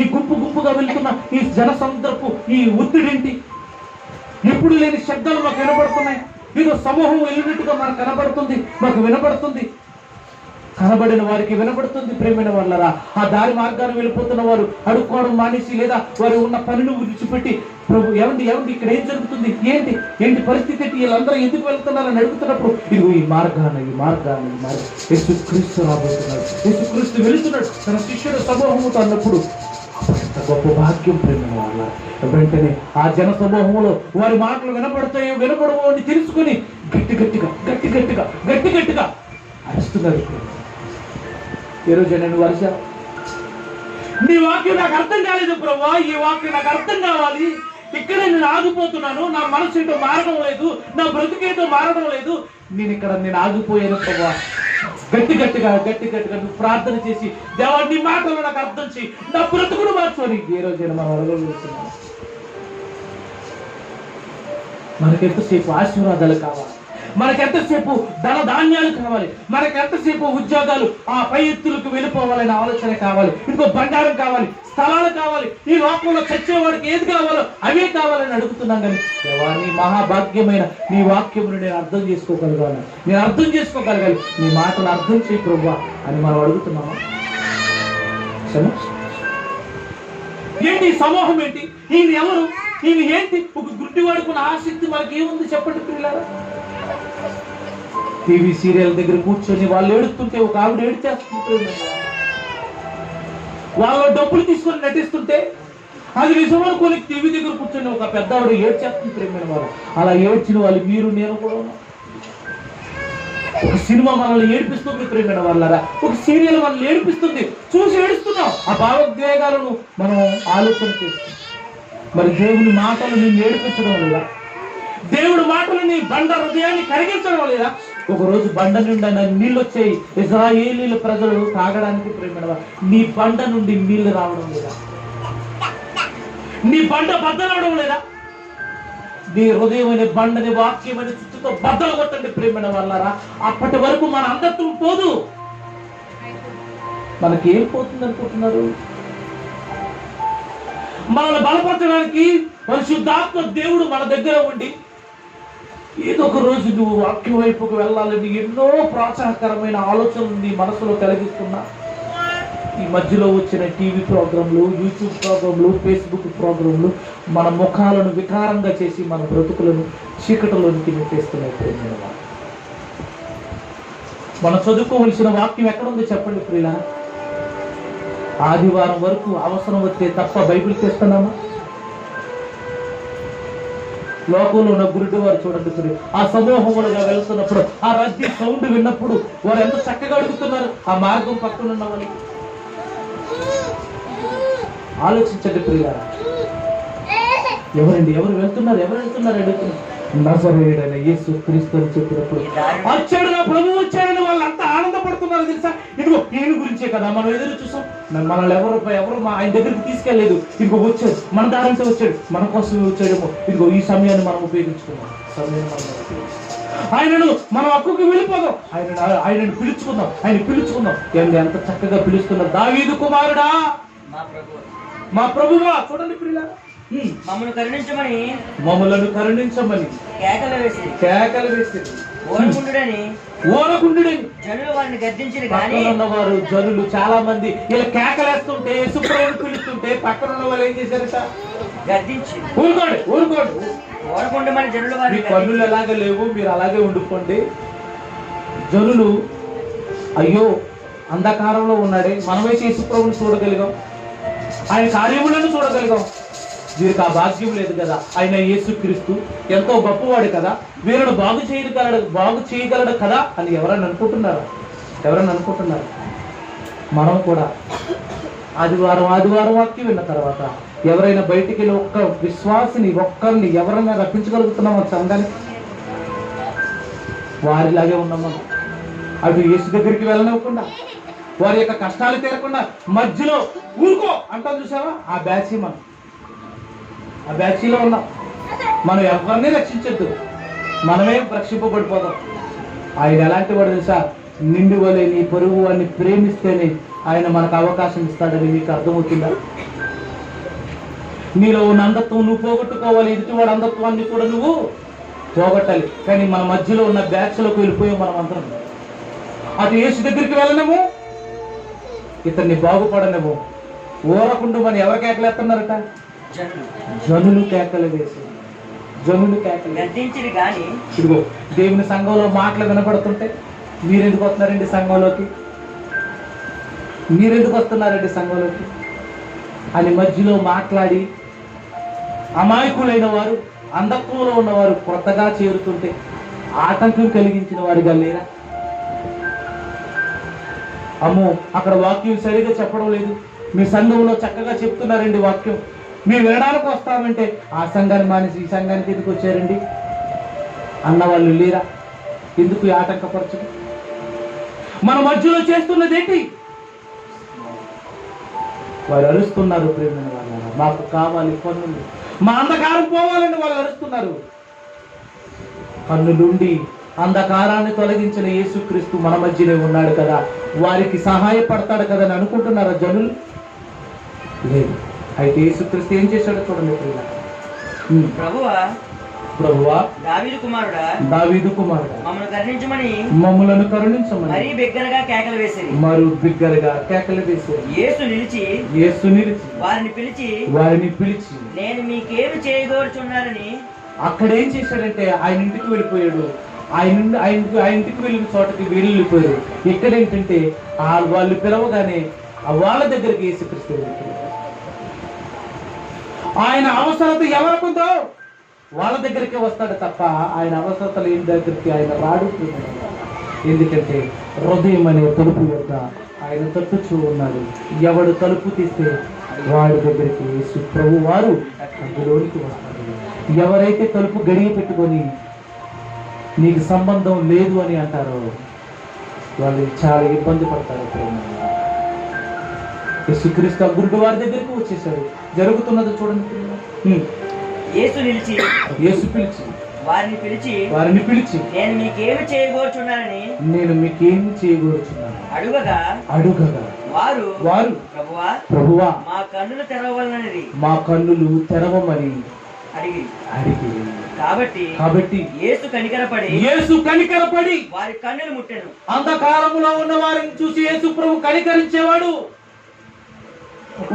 A: ఈ గుంపుగా వెళ్తున్న ఈ జనసంద్రపు ఈ ఒత్తిడి ఏంటి? ఎప్పుడు లేని శబ్దాలు మాకు వినబడుతున్నాయి. ఇదో సమూహం వెళ్ళినట్టుగా మనకు కనబడుతుంది, మాకు వినబడుతుంది. కనబడిన వారికి వినబడుతుంది ప్రేమైన వాళ్ళరా. ఆ దారి మార్గాన్ని వెళ్ళిపోతున్న వారు అడుక్కోవడం మానేసి లేదా వారు ఉన్న పనిని విడిచిపెట్టి ప్రభు ఏమండి ఇక్కడ ఏం జరుగుతుంది, ఏంటి పరిస్థితి ఏంటి, వీళ్ళందరూ ఎందుకు వెళ్తున్నారని అడుగుతున్నప్పుడు ఇదిగో ఈ మార్గాన్ని యేసుక్రీస్తు రాబోతున్నాడు, యేసుక్రీస్తు వెళుతున్నాడు తన శిష్యుడు సమూహముతో అన్నప్పుడు ఎంత గొప్ప భాగ్యం ప్రేమైన వాళ్ళ. వెంటనే ఆ జన సమూహంలో వారి మాటలు వినపడతాయో వినపడవో అని తెలుసుకుని గట్టిగా అరుస్తున్నారు. ఏ రోజు నేను వరుస నీ వాక్యం నాకు అర్థం కాలేదు ప్రభా, ఈ వాక్యం నాకు అర్థం కావాలి, ఇక్కడే నేను ఆగిపోతున్నాను, నా మనసు ఏంటో మారడం లేదు, నా బ్రతుకేటో మారడం లేదు, నేను ఆగిపోయాను ప్రభా. గట్టిగా నువ్వు ప్రార్థన చేసి దేవా నీ మాటలు నాకు అర్థం చేయి, నా బ్రతుకును మార్చుకొని ఏ రోజైనా మనం అడగలుగుతున్నాం. మనకెంతసేపు ఆశీర్వాదాలు కావాలి, మనకెంతసేపు ధన ధాన్యాలు కావాలి, మనకెంతసేపు ఉద్యోగాలు ఆ పై ఎత్తులకు వెళ్ళిపోవాలనే ఆలోచన కావాలి, ఇంకో బంగారం కావాలి, స్థలాలు కావాలి, ఈ లోకంలో చచ్చేవాడికి ఏది కావాలో అవే కావాలని అడుగుతున్నాం. కానీ దేవా నీ మహాభాగ్యమైన నీ వాక్యమును నేను అర్థం చేసుకోగలగాలి, నీ మాటలు అర్థం చేయి ప్రభువా అని మనం అడుగుతున్నాము. ఏంటి సమూహం, ఏంటి ఈయన ఎవరు, ఈయన ఏంటి, ఒక గుడ్డి వాడుకున్న ఆసక్తి మనకి ఏముంది చెప్పండి పిల్లలారా. టీవీ సీరియల్ దగ్గర కూర్చొని వాళ్ళు ఏడుస్తుంటే ఒక ఆవిడ ఏడ్చేస్తుంది, వాళ్ళ డబ్బులు తీసుకొని నటిస్తుంటే అది నిజమనుకోని టీవీ దగ్గర కూర్చొని ఒక పెద్ద ఆవిడ ఏడ్చేస్తుంది ప్రేమైన వారు. అలా ఏడ్చిన వాళ్ళు మీరు నేను కూడా ఉన్నాం. ఒక సినిమా మనల్ని ఏడిపిస్తుంది ప్రేమైన వాళ్ళరా, ఒక సీరియల్ మనల్ని ఏడిపిస్తుంది, చూసి ఏడుస్తున్నాం. ఆ భావోద్వేగాలను మనం ఆలోచన చేస్తాం. మరి దేవుని మాటలు నేను ఏడిపించడం లేదా, దేవుడి మాటలు నీ బండ హృదయాన్ని కరిగించడం లేదా. ఒకరోజు బండ నిండా నీళ్ళు వచ్చాయి, ఇశ్రాయేలీల ప్రజలు తాగడానికి ప్రేమైన నీ బండ నుండి నీళ్లు రావడం లేదా, నీ బండ బద్దలవడం లేదా. నీ హృదయం అనే బండని వాక్యం అనే చుట్టూతో బద్దలు కొట్టండి ప్రేమైన వాళ్ళారా. అప్పటి వరకు మన అంధత్వం పోదు. మనకేం పోతుంది అనుకుంటున్నారు? మనల్ని బలపరచడానికి పరిశుద్ధాత్మ దేవుడు మన దగ్గర ఉండి ఏదో ఒక రోజు నువ్వు వాక్యం వైపుకు వెళ్ళాలని ఎన్నో ప్రోత్సాహకరమైన ఆలోచనలు నీ మనసులో కలిగిస్తున్నా. ఈ మధ్యలో వచ్చిన టీవీ ప్రోగ్రాంలు, యూట్యూబ్ ప్రోగ్రాంలు, ఫేస్బుక్ ప్రోగ్రాంలు మన ముఖాలను వికారంగా చేసి మన బ్రతుకులను చీకటిలోనికి నెట్టేస్తున్నాయి. మనం చదువుకోవలసిన వాక్యం ఎక్కడుంది చెప్పండి ప్రియుల. ఆదివారం వరకు అవసరం వస్తే తప్ప బైబిల్ తెస్తున్నామా? లోకంలో ఉన్న గురుడు వారు చూడండి, ఆ సమూహములుగా వెళ్తున్నప్పుడు ఆ రద్దీ సౌండ్ విన్నప్పుడు వారు ఎంత చక్కగా అడుగుతున్నారు ఆ మార్గం పక్కన ఉన్న వాళ్ళు. ఆలోచించండి ప్రియులారా, ఎవరు వెళ్తున్నారు అడుగుతున్నారు. నజరేయుడైన యేసుక్రీస్తు అని చెప్పినప్పుడు వచ్చాడు నా ప్రభువు వచ్చాడని వాళ్ళు అంతా ఆనందపడుతున్నారు తెలుసా. ఇదిగో ఈయన గురించే కదా మనం ఎదురు చూసాం. మనల్ని ఎవరు ఆయన దగ్గరికి తీసుకెళ్లేదు. ఇదిగో వచ్చాడు, మన దారంతో వచ్చాడు, మన కోసం వచ్చాడేమో. ఇదిగో ఈ సమయాన్ని మనం ఉపయోగించుకున్నాం. ఆయనను మనం హక్కుకి వెళ్ళిపోదాం, ఆయనను పిలుచుకుందాం. ఏంటి ఎంత చక్కగా పిలుస్తున్నారు. దావీదు కుమారుడా మా ప్రభువా. చూడండి ప్రియులారా,
B: మమ్మల్ని కరుణించమని
A: కేకలు వేసి ఓరకుండుడని
B: జనులు వారిని గద్దించారు. కానీ
A: ఉన్నవారు జనులు చాలా మంది ఇలా కేకలేస్తుంటే యేసుప్రభువుని పిలుస్తుంటే పక్కన ఉన్న వాళ్ళు ఏం చేశారట?
B: గద్దించి
A: ఊరుకోండి
B: ఓరకుండమని జనులు వారి
A: కన్నులు ఎలాగే లేవు, మీరు అలాగే ఉండిపోండి. జనులు అయ్యో అంధకారంలో ఉన్నాడే, మనమే యేసుప్రభువుని చూడగలిగాం, ఆయన కార్యములను చూడగలిగాం. వీరికి ఆ భాగ్యం లేదు కదా. ఆయన యేసుక్రీస్తు ఎంతో గొప్పవాడు కదా, వీరుడు బాగు చేయగలడు కదా అని ఎవరన్నా అనుకుంటున్నారు? మనం కూడా ఆదివారం వాక్యం విన్న తర్వాత ఎవరైనా బయటికి వెళ్ళి ఒక్క విశ్వాసిని ఒక్కరిని ఎవరైనా రప్పించగలుగుతున్నాం ఆ సంఘానికి? వారిలాగే ఉన్నాం మనం. అవి యేసు దగ్గరికి వెళ్ళనివ్వకుండా, వారి యొక్క కష్టాలు తీరకుండా మధ్యలో ఊరుకో అంటాం చూసావా, ఆ బ్యాచీలో ఉన్నాం. మనం ఎవరిని రక్షించద్దు, మనమే రక్షింపబడిపోదాం. ఆయన ఎలాంటి వాడు తెలుసా? నిండు వలె నీ పొరుగు వాడిని ప్రేమిస్తేనే ఆయన మనకు అవకాశం ఇస్తాడని మీకు అర్థమవుతుందా? నీలో ఉన్న అంధత్వం నువ్వు పోగొట్టుకోవాలి, ఎదుటివాడు అంధత్వాన్ని కూడా నువ్వు పోగొట్టాలి. కానీ మన మధ్యలో ఉన్న బ్యాచ్లోకి వెళ్ళిపోయాం మనం అందరం. అటు యేసు దగ్గరికి వెళ్ళనేమో, ఇతన్ని బాగుపడనేమో. ఊరకుండు మన ఎవరు కేకలేస్తున్నారట? జనులు కేకలు వేసి, జనులు కేకలు.
B: గద్దించిరి గాని
A: ఇదిగో దేవుని సంఘంలో మాటలు వినపడుతుంటే మీరెందుకు వస్తున్నారండి సంఘంలోకి? మీరెందుకు వస్తున్నారండి సంఘంలోకి అని మధ్యలో మాట్లాడి అమాయకులైన వారు, అంధత్వంలో ఉన్నవారు కొత్తగా చేరుతుంటే ఆటంకం కలిగించిన వారిగా లేరా? అమ్మో, అక్కడ వాక్యం సరిగా చెప్పడం లేదు, మీ సంఘంలో చక్కగా చెప్తున్నారండి వాక్యం, మీరు వినడానికి వస్తామంటే ఆ సంఘాన్ని మానేసి ఈ సంఘానికి ఎందుకు వచ్చారండి అన్న వాళ్ళు లేరా? ఎందుకు ఈ ఆటంకపరచడం? మన మధ్యలో చేస్తున్నది ఏంటి? వాళ్ళు అరుస్తున్నారు, ప్రేమైన వాళ్ళ మాకు కావాలి కన్నులు, మా అంధకారం పోవాలని వాళ్ళు అరుస్తున్నారు. కన్నులుండి అంధకారాన్ని తొలగించిన యేసుక్రీస్తు మన మధ్యనే ఉన్నాడు కదా, వారికి సహాయపడతాడు కదా అని అనుకుంటున్నారా జనులు? లేదు. అయితే యేసుక్రీస్తు ఏం చేశాడో చూడండి.
B: ప్రభువా,
A: ప్రభువా,
B: దావీదు కుమారుడా,
A: దావీదు కుమారుడా,
B: మమ్మల్ని కరుణించమని
A: మమ్మలను కరుణించమని
B: మరీ బిగ్గరగా కేకలు వేసేది.
A: మరు బిగ్గరగా కేకలు వేసేది.
B: యేసు నిలిచి వారిని పిలిచి నేను మీకేమి చేయగోరుచున్నారని.
A: అక్కడ ఏం చేశాడంటే ఆయన ఇంటికి వెళ్ళిపోయాడు. ఆయన ఇంటికి వెళ్ళిన చోటకి వీళ్ళు వెళ్ళిపోయారు. ఇక్కడ ఏంటంటే వాళ్ళు పిలవగానే వాళ్ళ దగ్గరికి యేసుక్రీస్తు వెళ్ళిపోయాడు. ఆయన అవసరత ఎవరికుందో వాళ్ళ దగ్గరికి వస్తాడు తప్ప ఆయన అవసరత లేని దగ్గరికి ఆయన రాడు. ఎందుకంటే హృదయం అనే తలుపు వద్ద ఆయన తట్టుచూ ఉన్నాడు. ఎవడు తలుపు తీస్తే వాడి దగ్గరికి యేసు ప్రభు వారు అందులోనికి వస్తాడు. ఎవరైతే తలుపు గడియ పెట్టుకొని నీకు సంబంధం లేదు అని అంటారో వాళ్ళు చాలా ఇబ్బంది పడతారు. యేసుక్రీస్తు అగ్రుడు వారి దగ్గరికి వచ్చేసాడు. జరుగుతున్నది చూడండి.
B: యేసు పిలిచి వారిని పిలిచి నేను మీకేమి చేయగోరుచున్నాను అడుగగా వారు ప్రభువా మా కన్నులు తెరవమని అడిగి కాబట్టి యేసు కనికరపడి వారి కన్నులు ముట్టెను. అంధకారములో ఉన్న వారిని చూసి యేసు ప్రభు కనికరించేవాడు.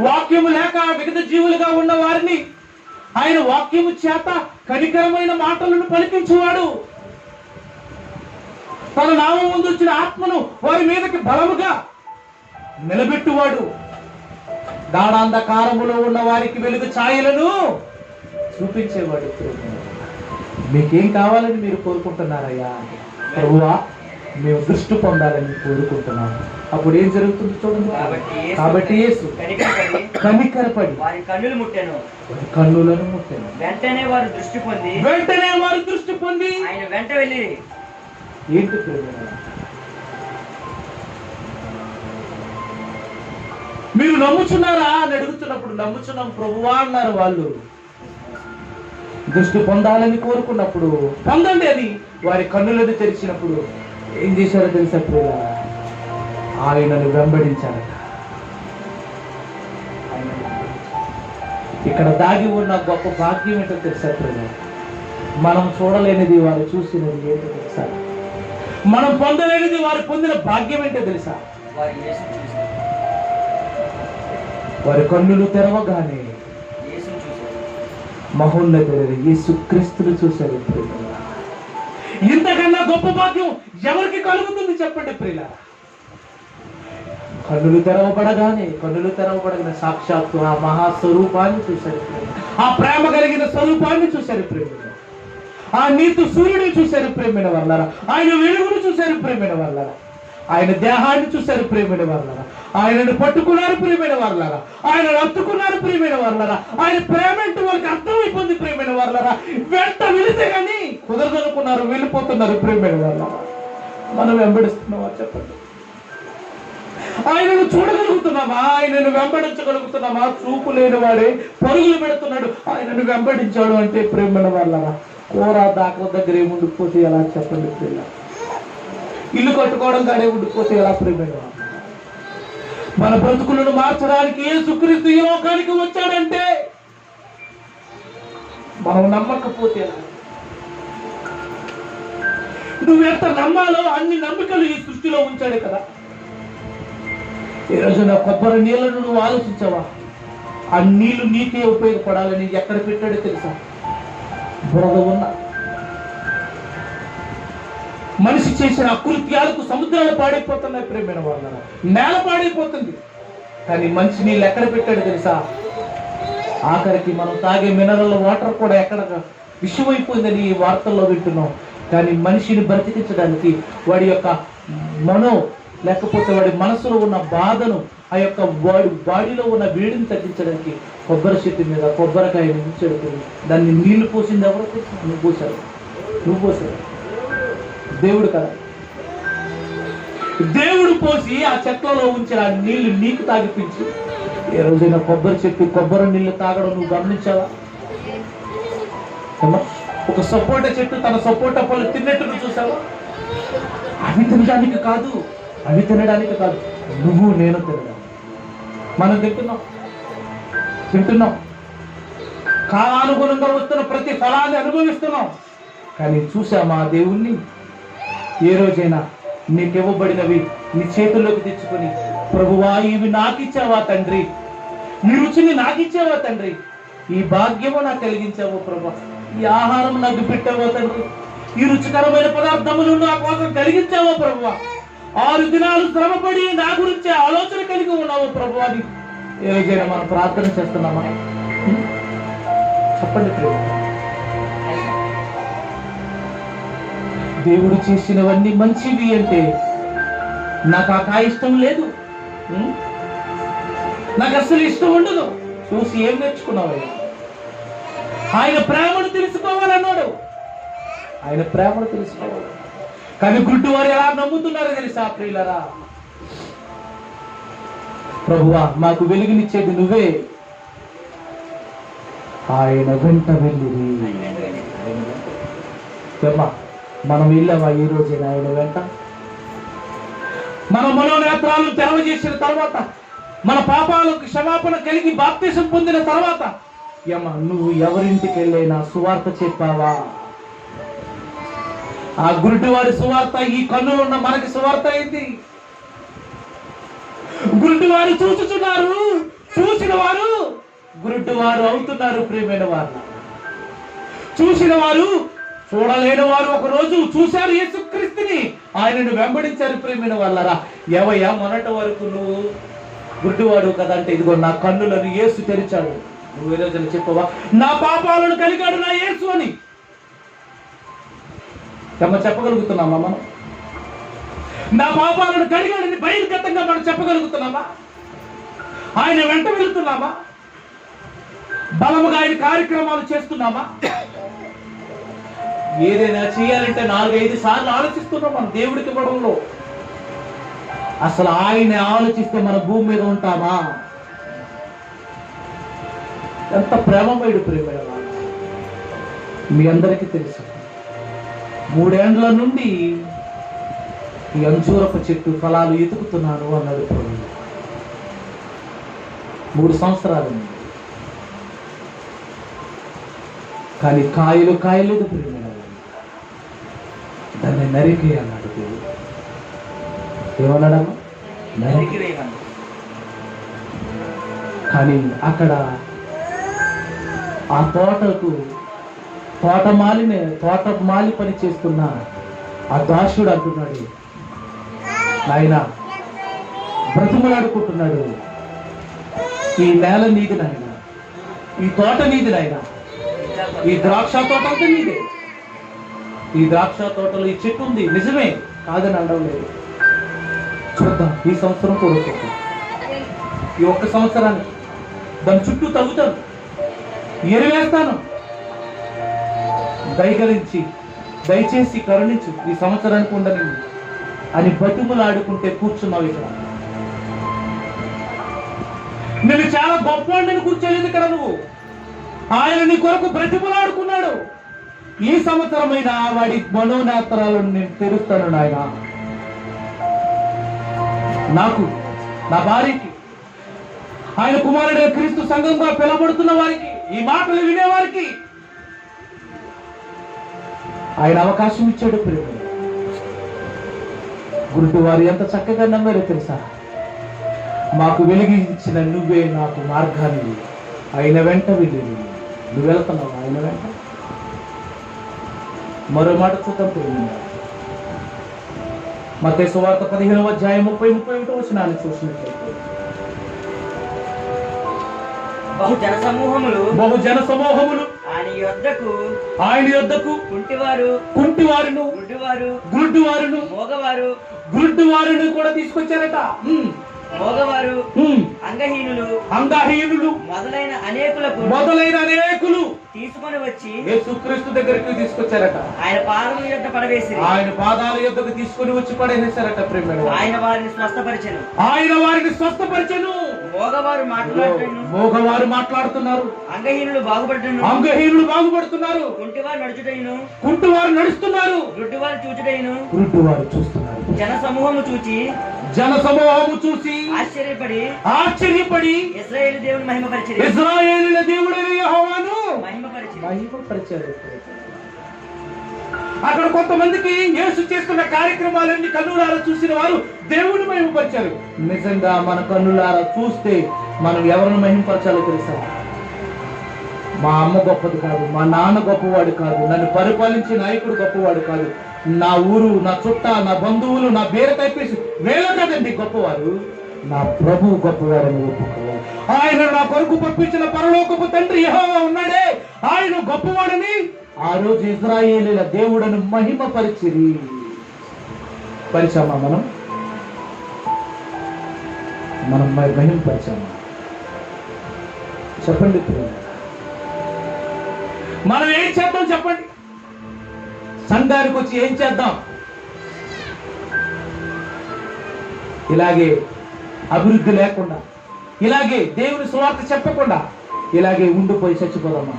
B: వాక్యము లేక మిగతా జీవులుగా ఉన్న వారిని ఆయన వాక్యము చేత కనికరమైన మాటలను పలికించేవాడు. తన నామం ముందు వచ్చిన ఆత్మను వారి మీదకి బలముగా నిలబెట్టువాడు. గాఢాంధకారములో ఉన్న వారికి వెలుగు ఛాయలను చూపించేవాడు. మీకేం కావాలని మీరు కోరుకుంటున్నారయ్యా? ప్రభువా, మేము దృష్టి పొందాలని కోరుకుంటున్నాము. అప్పుడు ఏం జరుగుతుంది చూడండి. కాబట్టి యేసు కనికరపడి వారి కన్నులను ముట్టెను. వెంటనే వారు దృష్టి పొంది ఆయన వెంట వెళ్ళి. ఏంటి మీరు నమ్ముచున్నారా అని అడుగుతున్నప్పుడు నమ్ముచున్నాం ప్రభువా అన్నారు వాళ్ళు. దృష్టి పొందాలని కోరుకున్నప్పుడు పొందండి అని వారి కన్నులను తెరిచినప్పుడు ఏం చేశారో తెలుసా ప్రియుల? ఆయనను వెంబడించారట. ఇక్కడ దాగి ఉన్న గొప్ప భాగ్యం ఏంటో తెలుసా ప్రియుల? మనం చూడలేనిది వారు చూసినది ఏంటో తెలుసా? మనం పొందలేనిది వారు పొందిన భాగ్యం ఏంటో తెలుసా? వారి కన్నులు తెరవగానే మహోన్నతుడైన యేసుక్రీస్తును చూశారు. ఇంతకన్నా గొప్ప భాగ్యం ఎవరికి కలుగుతుంది చెప్పండి ప్రియుల? కన్నులు తెరవబడగానే సాక్షాత్తు ఆ మహాస్వరూపాన్ని చూశారు. ఆ ప్రేమ కలిగిన స్వరూపాన్ని చూశారు ప్రేమ. ఆ నీతి సూర్యుడిని చూశారు ప్రేమైన వాళ్ళారా. ఆయన వెలుగును చూశారు ప్రేమైన వాళ్ళారా. ఆయన దేహాన్ని చూశారు ప్రేమైన వాళ్ళారా. ఆయనను పట్టుకున్నారు ప్రేమైన వాళ్ళారా. ఆయనను హత్తుకున్నారు ప్రేమైన వాళ్ళారా. ఆయన ప్రేమ అంటే వాళ్ళకి అర్థమైపోయింది ప్రేమైన వాళ్ళారా. వెంట వెళితే కానీ కుదరదనుకున్నారు, వెళ్ళిపోతున్నారు ప్రేమైన వాళ్ళారా. మనం వెంబడిస్తున్నావా చెప్పండి? ఆయనను చూడగలుగుతున్నామా? ఆయనను వెంబడించగలుగుతున్నామా? చూపు లేని వాడే పరుగులు పెడుతున్నాడు, ఆయనను వెంబడించాడు అంటే ప్రేమైన వాళ్ళారా. కూర దాకా దగ్గర ఏముండిపోతే ఎలా చెప్పండి ప్రేమ? ఇల్లు కట్టుకోవడం కానీ ఉండిపోతే ఎలా ప్రేమైన వాళ్ళ? మన బ్రతుకులను మార్చడానికి యేసుక్రీస్తు ఈ లోకానికి వచ్చాడంటే మనం నమ్మకపోతే నువ్వెంత నమ్మాలో అన్ని నమ్మికలు ఈ సృష్టిలో ఉంచాడు కదా. ఈ రోజున కొబ్బరి నీళ్లను నువ్వు ఆలోచించావా? ఆ నీళ్లు నీకే ఉపయోగపడాలని ఎక్కడ పెట్టాడో తెలుసా? బురద ఉన్న మనిషి చేసిన అకృత్యాలకు సముద్రాలు పాడైపోతున్నాయి ప్రేమైన వాళ్ళ, నేల పాడైపోతుంది. కానీ మంచి నీళ్ళు ఎక్కడ పెట్టాడో తెలుసా? ఆఖరికి మనం తాగే మినరల్ వాటర్ కూడా ఎక్కడ విషమైపోయిందని ఈ వార్తల్లో వింటున్నాం. కానీ మనిషిని బ్రతికించడానికి వాడి యొక్క లేకపోతే వాడి మనసులో ఉన్న బాధను, ఆ యొక్క వాడి బాడీలో ఉన్న వేడిని తగ్గించడానికి కొబ్బరి చెట్టు మీద కొబ్బరికాయని ఉంచాడు. దాన్ని నీళ్లు పోసింది ఎవరో తెలుసా? నువ్వు పోసావు. దేవుడు కదా, దేవుడు పోసి ఆ చెట్లలో ఉంచిన ఆ నీళ్లు నీకు తాగిపించి ఏ రోజైనా కొబ్బరి చెట్టు కొబ్బరి నీళ్లు తాగడం నువ్వు గమనించావా? ఒక సపోటా చెట్టు తన సపోటా పళ్ళు తిన్నట్టు నువ్వు చూసావా? అవి తినడానికి కాదు, నువ్వు నేను తినడానికి. మనం తింటున్నాం, కాలానుగుణంగా వస్తున్న ప్రతి ఫలాన్ని అనుభవిస్తున్నాం. కానీ చూసామా దేవుణ్ణి? ఏ రోజైనా నీకు ఇవ్వబడినవి నీ చేతుల్లోకి తెచ్చుకొని, ప్రభువా ఇవి నాకిచ్చావా తండ్రి, ఈ రుచిని నాకిచ్చావా తండ్రి, ఈ భాగ్యము నాకు కలిగించావో ప్రభా, ఈ ఆహారం నాకు పెట్టావో తండ్రి, ఈ రుచికరమైన పదార్థములు నా కోసం కలిగించావో ప్రభువా, 6 దినాలు శ్రమపడి నా గురించి ఆలోచన కలిగి ఉన్నావో ప్రభు అని ఏ రోజైనా మనం ప్రార్థన చేస్తున్నామా? చెప్పండి ప్రభు. దేవుడు చేసినవన్నీ మంచివి అంటే నాకు ఆ కాయ ఇష్టం లేదు, నాకు అసలు ఇష్టం ఉండదు. చూసి ఏం నేర్చుకున్నావు? ఆయన ప్రేమను తెలుసుకోవాలన్నాడు, ఆయన ప్రేమను తెలుసుకోవాలి. కానీ గుడ్డు వారు ఎలా నమ్ముతున్నారో తెలుసా ప్రియులరా? ప్రభువా మాకు వెలుగునిచ్చేది నువ్వే, ఆయన వెంట వెళ్ళిరి. మనం వెళ్ళామా ఈ రోజైనా ఆయన వెంట? మన మనోనేత్రాలను తెరవజేసిన తర్వాత, మన పాపాలకు క్షమాపణ కలిగి బాప్తిసం పొందిన తర్వాత నువ్వు ఎవరింటికి వెళ్ళైనా సువార్త చెప్పావా? ఆ గురుడివారి సువార్త ఈ కన్నులు ఉన్న మనకి సువార్త అయింది. గురుడివారు చూచుచున్నారు, చూసిన వారు గురుడివారు అవుతున్నారు. ప్రియమైన వారు, చూసిన వారు చూడలేని వారు ఒక రోజు చూశారు యేసుక్రీస్తుని, ఆయనను వెంబడించారు. ప్రియమైన వాళ్ళరా, ఎవయ్యా మొన్నటి వరకు నువ్వు గుడ్డివాడు కదా అంటే, ఇదిగో నా కన్నులను యేసు తెరిచాడు. నువ్వు ఏ రోజున చెప్పవా నా పాపాలను కలిగాడు నా యేసు అని? చెప్పగలుగుతున్నామా మనం? నా పాపాలను కలిగాడని బహిర్గతంగా మనం చెప్పగలుగుతున్నామా? ఆయన వెంట వెళుతున్నామా? బలముగా ఆయన కార్యక్రమాలు చేస్తున్నామా? ఏదైనా చేయాలంటే 4-5 సార్లు ఆలోచిస్తున్నాం మనం దేవుడికి ఇవ్వడంలో. అసలు ఆయన ఆలోచిస్తే మన భూమి మీద ఉంటామా? ఎంత ప్రేమమయుడు ప్రేమ! మీ అందరికీ తెలుసు, 3 ఏండ్ల నుండి ఈ అంజూరపు చెట్టు ఫలాలు ఎతుకుతున్నాను అన్నాడు ప్రభు. 3 సంవత్సరాలు, కానీ కాయలు కాయలేదు ప్రేమ. దాన్ని నరికి అన్నాడు దేవుడు. ఏమన్నాడమ్మా? నరికి. కానీ అక్కడ ఆ తోటమాలి పని చేస్తున్న ఆ దాసుడు అంటున్నాడు, నాయన బ్రతిమలాడుకుంటున్నాడు, ఈ నేల నీది నాయన, ఈ తోట నీది నాయన, ఈ ద్రాక్ష తోట అంతా నీదే, ఈ ద్రాక్ష తోటలో ఈ చెట్టు ఉంది నిజమే, కాదని అనడం లేదు. చూద్దాం, ఈ సంవత్సరం కూడా చెట్టు, ఈ 1 సంవత్సరానికి దాని చుట్టూ తగ్గుతాను, ఎరువేస్తాను, దయచేసి కరుణించు, ఈ సంవత్సరానికి ఉండని అని బతిములాడుకుంటే కూర్చున్నావు ఇక్కడ. నేను చాలా గొప్పవాడిని కూర్చోలేదు ఇక్కడ నువ్వు. ఆయన నీ కొరకు బ్రతిములాడుకున్నాడు. ఈ సంవత్సరమైనా వాడి మనోనేత్రాలను నేను తెరుస్తాను నాయన. నాకు, నా భార్యకి, ఆయన కుమారుడే క్రీస్తు సంఘంగా పిలబడుతున్న వారికి, ఈ మాటలు వినేవారికి ఆయన అవకాశం ఇచ్చాడు ప్రేమ. గురుడు వారు ఎంత చక్కగా నమ్మారో తెలుసా? మాకు వెలిగించిన నువ్వే నాకు మార్గాన్ని, ఆయన వెంట వెళ్ళి నువ్వు వెళ్తున్నావు ఆయన వెంట. మరో మాట చూద్దాం. మత్తయి సువార్త 15వ అధ్యాయం 30-31 వచనాన్ని చూసినట్లయితే, బహు జన సమూహములు ఆయన యొద్దకు కుంటివారును గుడ్డివారును కూడా తీసుకొచ్చారట.
C: మోగవారు, అంగహీనులు మొదలైన అనేకులు తీసుకొని వచ్చి
B: యేసుక్రీస్తు దగ్గరికి తీసుకొచ్చారట.
C: ఆయన పాదముల యొద్ద పడవేసి,
B: ఆయన పాదాల యొద్దకు తీసుకొని వచ్చి పడేసారట. ప్రేమ
C: ఆయన వారిని స్వస్థపరిచెను.
B: మోగవారు మాట్లాడుతున్నారు,
C: అంగహీనులు బాగుపడుతున్నారు,
B: కుంటివారు నడుస్తున్నారు,
C: గుడ్డివారు
B: చూస్తున్నారు.
C: జన సమూహము చూచి
B: ఆశ్చర్యపడి
C: ఇశ్రాయేలు దేవుని మహిమపరిచి
B: ఇశ్రాయేలుల దేవుడైన యెహోవాను
C: మహిమపరిచారు.
B: అక్కడ కొంతమందికి యేసు చేస్తున్న కార్యక్రమాలన్నీ కన్నులారా చూసిన వారు దేవుని మహిమపరిచారు. నిజంగా మన కన్నులారా చూస్తే మనం ఎవరిని మహిమపరచాలో తెలుసా? మా అమ్మ గొప్పది కాదు, మా నాన్న గొప్పవాడు కాదు, నన్ను పరిపాలించే నాయకుడు గొప్పవాడు కాదు, నా ఊరు, నా చుట్ట, నా బంధువులు, నా బేర కైపేసి వేల కదండి గొప్పవారు. నా ప్రభువు గొప్పవారని ఒప్పుకోవాలి. ఆయన నా కొరకు పంపించిన పరలోకపు తండ్రి యెహోవా ఉన్నాడే, ఆయన గొప్పవాడని ఆ రోజు ఇశ్రాయేలీయుల దేవుడను మహిమపరిచిరి. పరిచామా? మనం మహిమపరిచామా? చెప్పండి. మనం ఏం చేద్దాం చెప్పండి? సంఘానికి వచ్చి ఏం చేద్దాం? ఇలాగే అభివృద్ధి లేకుండా, ఇలాగే దేవుని సువార్త చెప్పకుండా, ఇలాగే ఉండిపోయి చచ్చిపోదామా?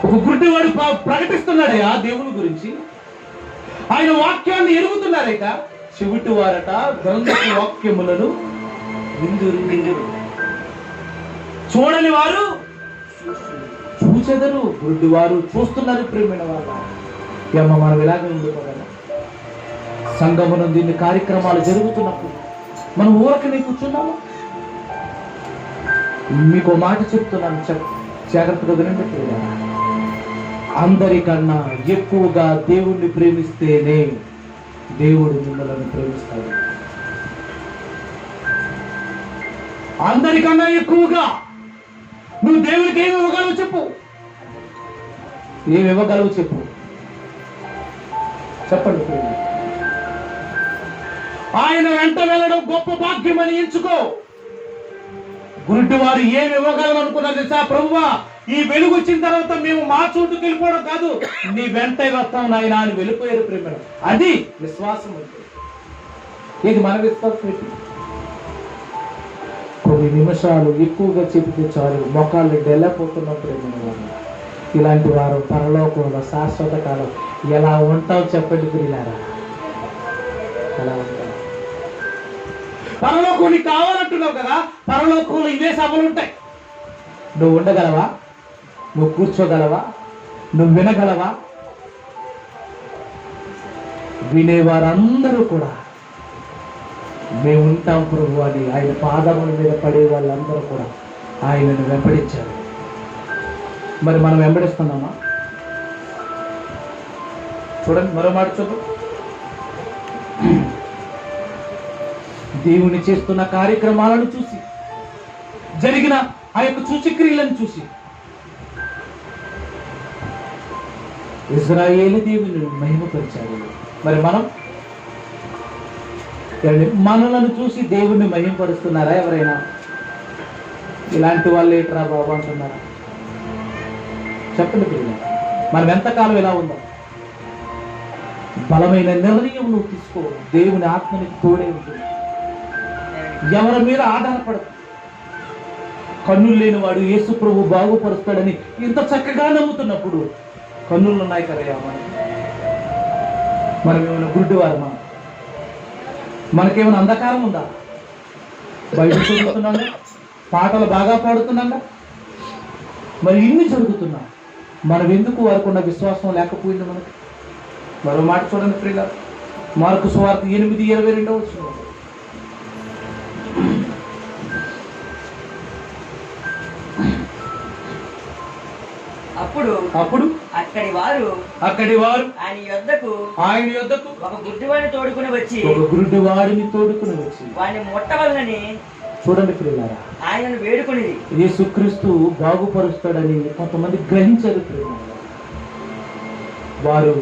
B: ఒక గుడ్డివాడు ప్రకటిస్తున్నాడయ్యా దేవుని గురించి, ఆయన వాక్యాన్ని ఎరుగుతున్నారట. చెవిటి వారట గ్రంథపు వాక్యములను విందురు, చూడని వారు చూచెదరు, గుడ్డి వారు చూస్తున్నారు. ప్రేమైన వాళ్ళ ఏమో మనం ఇలాగే ఉండిపోగలం. సంఘమున దీన్ని కార్యక్రమాలు జరుగుతున్నప్పుడు మనం ఊరకనే కూర్చున్నాము. మీకు మాట చెప్తున్నాను, జాగ్రత్తగా వినండి. అందరికన్నా ఎక్కువగా దేవుణ్ణి ప్రేమిస్తేనే దేవుడు మిమ్మల్ని ప్రేమిస్తాడు. అందరికన్నా ఎక్కువగా నువ్వు దేవునికి ఏమి ఇవ్వగలవు చెప్పు? ఏమి ఇవ్వగలవు చెప్పు? చెప్పండి. ఆయన వెంట వెళ్ళడం గొప్ప భాగ్యం అని ఎంచుకో. గురుడి వారు ఏమి ఇవ్వగలరు అనుకున్నారు తెలుసా? ప్రభువా, ఈ వెలుగు వచ్చిన తర్వాత మేము మా చోటుకి వెళ్ళిపోవడం కాదు, నీ వెంట వస్తాం నాయన అని వెళ్ళిపోయారు. ప్రేమ అది విశ్వాసం. అంటే ఇది మన విశ్వాసం. కొన్ని నిమిషాలు ఎక్కువగా చెబితే చాలు మొక్కలు డెల్లపోతున్న ప్రేమ. ఇలాంటి వారు పరలోకంలో శాశ్వత కాలం ఎలా ఉంటావు చెప్పండి ప్రియులారా? ఎలా ఉంటావు? పరలోకం నీకు కావాలంటున్నావు కదా, పరలోకంలో ఇవే సభలు ఉంటాయి. నువ్వు ఉండగలవా? నువ్వు కూర్చోగలవా? నువ్వు వినగలవా? వినేవారందరూ కూడా మేము ఉంటాం ప్రభు అని ఆయన పాదముల మీద పడే వాళ్ళందరూ కూడా ఆయనను వెంబడించారు. మరి మనం వెంబడిస్తున్నామా? చూడండి, మరో మాట చూద్దాం. దేవుని చేస్తున్న కార్యక్రమాలను చూసి, జరిగిన ఆ యొక్క సూచక్రియలను చూసి ఇశ్రాయేలు దేవుని మహిమపరిచారు. మరి మనలను చూసి దేవుణ్ణి మహిమపరుస్తున్నారా ఎవరైనా? ఇలాంటి వాళ్ళు ఏట్రా బాబు అంటున్నారా? చెప్పండి పిల్లలు. మనం ఎంతకాలం ఇలా ఉందాం? బలమైన నిర్ణయం నువ్వు తీసుకో. దేవుని ఆత్మని తోడే ఉంటుంది. ఎవరి మీద ఆధారపడదు. కన్నులు లేని వాడు యేసు ప్రభు బాగుపరుస్తాడని ఇంత చక్కగా నమ్ముతున్నప్పుడు కన్నులు ఉన్నాయి కదా మనం ఏమైనా గుడ్డివారమా? మనకేమైనా అంధకారం ఉందా? బయట చదువుతున్నాగా, పాటలు బాగా పాడుతున్నాగా, మరి ఇన్ని జరుగుతున్నా మనం ఎందుకు వారికి ఉన్న విశ్వాసం లేకపోయింది మనకి? మరో మాట చూడండి ప్రియులారా, మార్కు సువార్త 8:22.
C: అప్పుడు అక్కడి వారు ఆయన యొద్దకు ఒక గుడ్డివాడిని తోడుకుని వచ్చి వాడిని ముట్టవలనని,
B: చూడండి ప్రియులారా,
C: ఆయనను వేడుకొనిది.
B: యేసుక్రీస్తు బాగుపరుస్తాడని కొంతమంది గ్రహించారు ప్రియులారా. వారు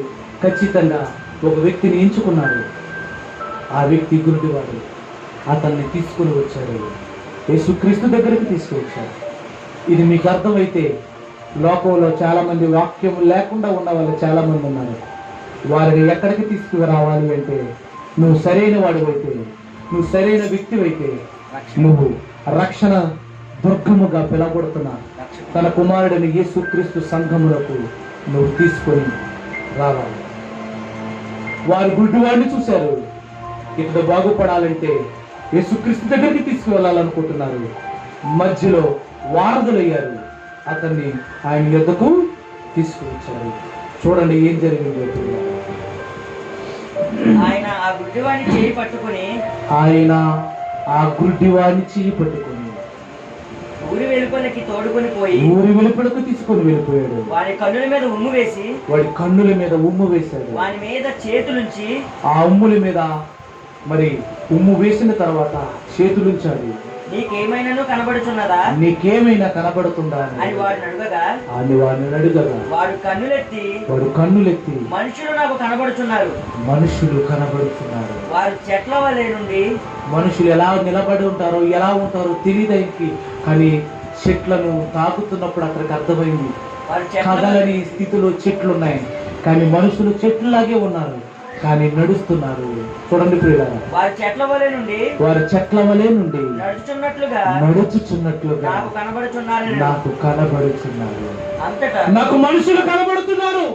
B: ఖచ్చితంగా ఒక వ్యక్తిని ఎంచుకున్నారు. ఆ వ్యక్తి గురుడివాడు. అతన్ని తీసుకుని వచ్చారు, యేసుక్రీస్తు దగ్గరికి తీసుకువచ్చారు. ఇది మీకు అర్థమైతే లోకంలో చాలా మంది వాక్యం లేకుండా ఉన్న వాళ్ళు చాలా మంది ఉన్నారు. వారిని ఎక్కడికి తీసుకురావాలి అంటే, నువ్వు సరైన వాడివైతే, నువ్వు సరైన వ్యక్తివైతే, నువ్వు రక్షణ దుర్గముగా పిలవబడుతున్న తన కుమారుడిని యేసుక్రీస్తు సంఘములకు నువ్వు తీసుకొని రావాలి. వారు గుడ్డివాడిని చూశారు. ఇతడు బాగుపడాలంటే యేసుక్రీస్తు దగ్గరికి తీసుకువెళ్ళాలనుకుంటున్నారు. మధ్యలో వారధులయ్యారు. అతన్ని ఆయన యొద్దకు తీసుకువచ్చారు. చూడండి ఏం జరిగింది.
C: ఆయన ఆ గుడ్డివాడిని చేయి పట్టుకుని ఊరి వెలుపలికి తోడుకొని పోయి
B: ఊరి వెలుపలకు తీసుకొని వెళ్ళిపోయాడు.
C: వాడి కన్నుల మీద ఉమ్ము వేశాడు. వాని మీద చేతులుంచి,
B: ఆ ఉమ్ముల మీద మరి ఉమ్ము వేసిన తర్వాత చేతులుంచాడు.
C: నీకేమైనా
B: కనబడుతుందా
C: అని వాడిని అడగగా
B: వాడు కన్నులెత్తి
C: మనుషులు నాకు కనబడుతున్నారు. వారు చెట్ల వలె నుండి,
B: మనుషులు ఎలా నిలబడి ఉంటారో ఎలా ఉంటారో తెలియదానికి, కానీ చెట్లను తాకుతున్నప్పుడు అక్కడికి అర్థమైంది. కదలని స్థితిలో చెట్లు ఉన్నాయి, కానీ మనుషులు చెట్లులాగే ఉన్నారు, కానీ నడుస్తున్నారు. చూడండి ప్రియులారా,
C: వారు చెట్ల వలె నుండి
B: నడుచుచున్నట్లుగా
C: నాకు
B: కనబడుచున్నారు. నాకు మనుషులు కనబడుతున్నారు.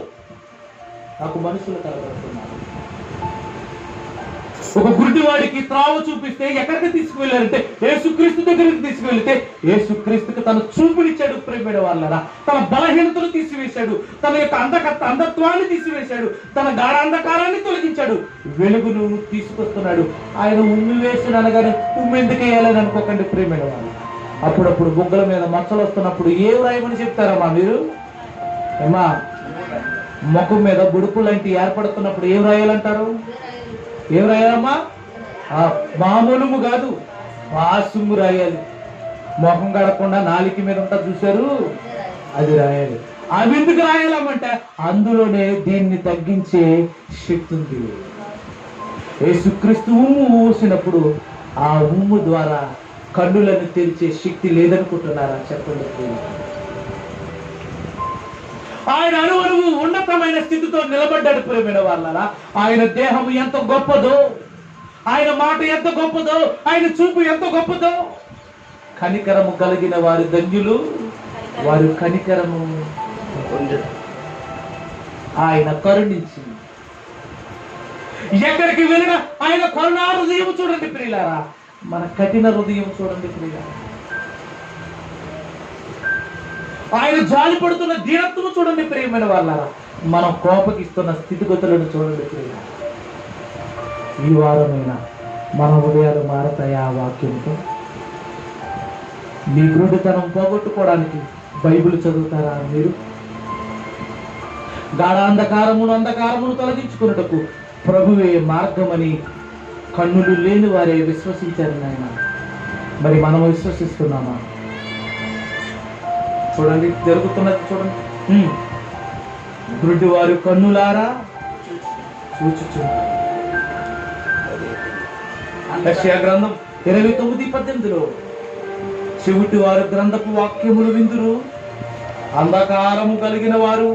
B: ఒక గుడ్డివాడికి త్రావ చూపిస్తే ఎక్కడికి తీసుకువెళ్ళారంటే యేసుక్రీస్తు దగ్గరికి తీసుకువెళ్తే, యేసుక్రీస్తుకి తన చూపునిచ్చాడు ప్రేమైన వాళ్ళరా. తన బలహీనతను తీసివేశాడు, తన యొక్క అంధత్వాన్ని తీసివేశాడు, తన గాఢాంధకారాన్ని తొలగించాడు, వెలుగును తీసుకొస్తున్నాడు. ఆయన ఉమ్మి వేసిన అనగానే ఉమ్మి ఎందుకు వేయాలని అనుకోకండి ప్రేమైన వాళ్ళు. అప్పుడప్పుడు బుగ్గల మీద మచ్చలు వస్తున్నప్పుడు ఏం రాయమని చెప్తారమ్మా మీరు? ఏమా, ముఖం మీద బుడుపు లాంటి ఏర్పడుతున్నప్పుడు ఏం రాయాలంటారు? ఏం రాయాలమ్మా? మామూలుము కాదు, పాసుము రాయాలి. మొహం గడకుండా నాలిక మీద ఉంటా చూశారు, అది రాయాలి. అవి ఎందుకు రాయాలమ్మంటే అందులోనే దీన్ని తగ్గించే శక్తి ఉంది. యేసుక్రీస్తు ఉమ్ము ఊసినప్పుడు ఆ ఉమ్ము ద్వారా కన్నులను తెరిచే శక్తి లేదనుకుంటున్నారా? చెప్పండి. ఆయన అణువణువు ఉన్నతమైన స్థితితో నిలబడ్డాడు ప్రేమైన వాళ్ళరా. ఆయన దేహం ఎంత గొప్పదో, ఆయన మాట ఎంత గొప్పదో, ఆయన చూపు ఎంత గొప్పదో. కనికరము కలిగిన వారి ధన్యులు, వారు కనికరము ఆయన కరుణించి ఎక్కడికి వెళ్ళినా ఆయన కరుణా హృదయం చూడండి ప్రియులారా. మన కఠిన హృదయం చూడండి ప్రియులారా. ఆయన జాలి పడుతున్న దీనత్వము చూడండి ప్రియమైన వాళ్ళారా. మనం కోపగిస్తున్న స్థితిగతులను చూడండి ప్రియులారా. ఈ వారమైనా మన హృదయాలు మారతాయి ఆ వాక్యంతో. మీ గురుడితనం పోగొట్టుకోవడానికి బైబిల్ చదువుతారా మీరు? అంధకారమును తొలగించుకున్నటకు ప్రభువే మార్గమని కన్నులు లేని వారే విశ్వసించారు నాయన. మరి మనం విశ్వసిస్తున్నామా? చూడండి జరుగుతున్నది చూడండి. గుడ్డి వారు కన్నులారా చూచుచున్నారు. యెషయా గ్రంథం 29:18 చెవిటి వారు గ్రంథపు వాక్యములు విందురు, అంధకారము కలిగిన వారు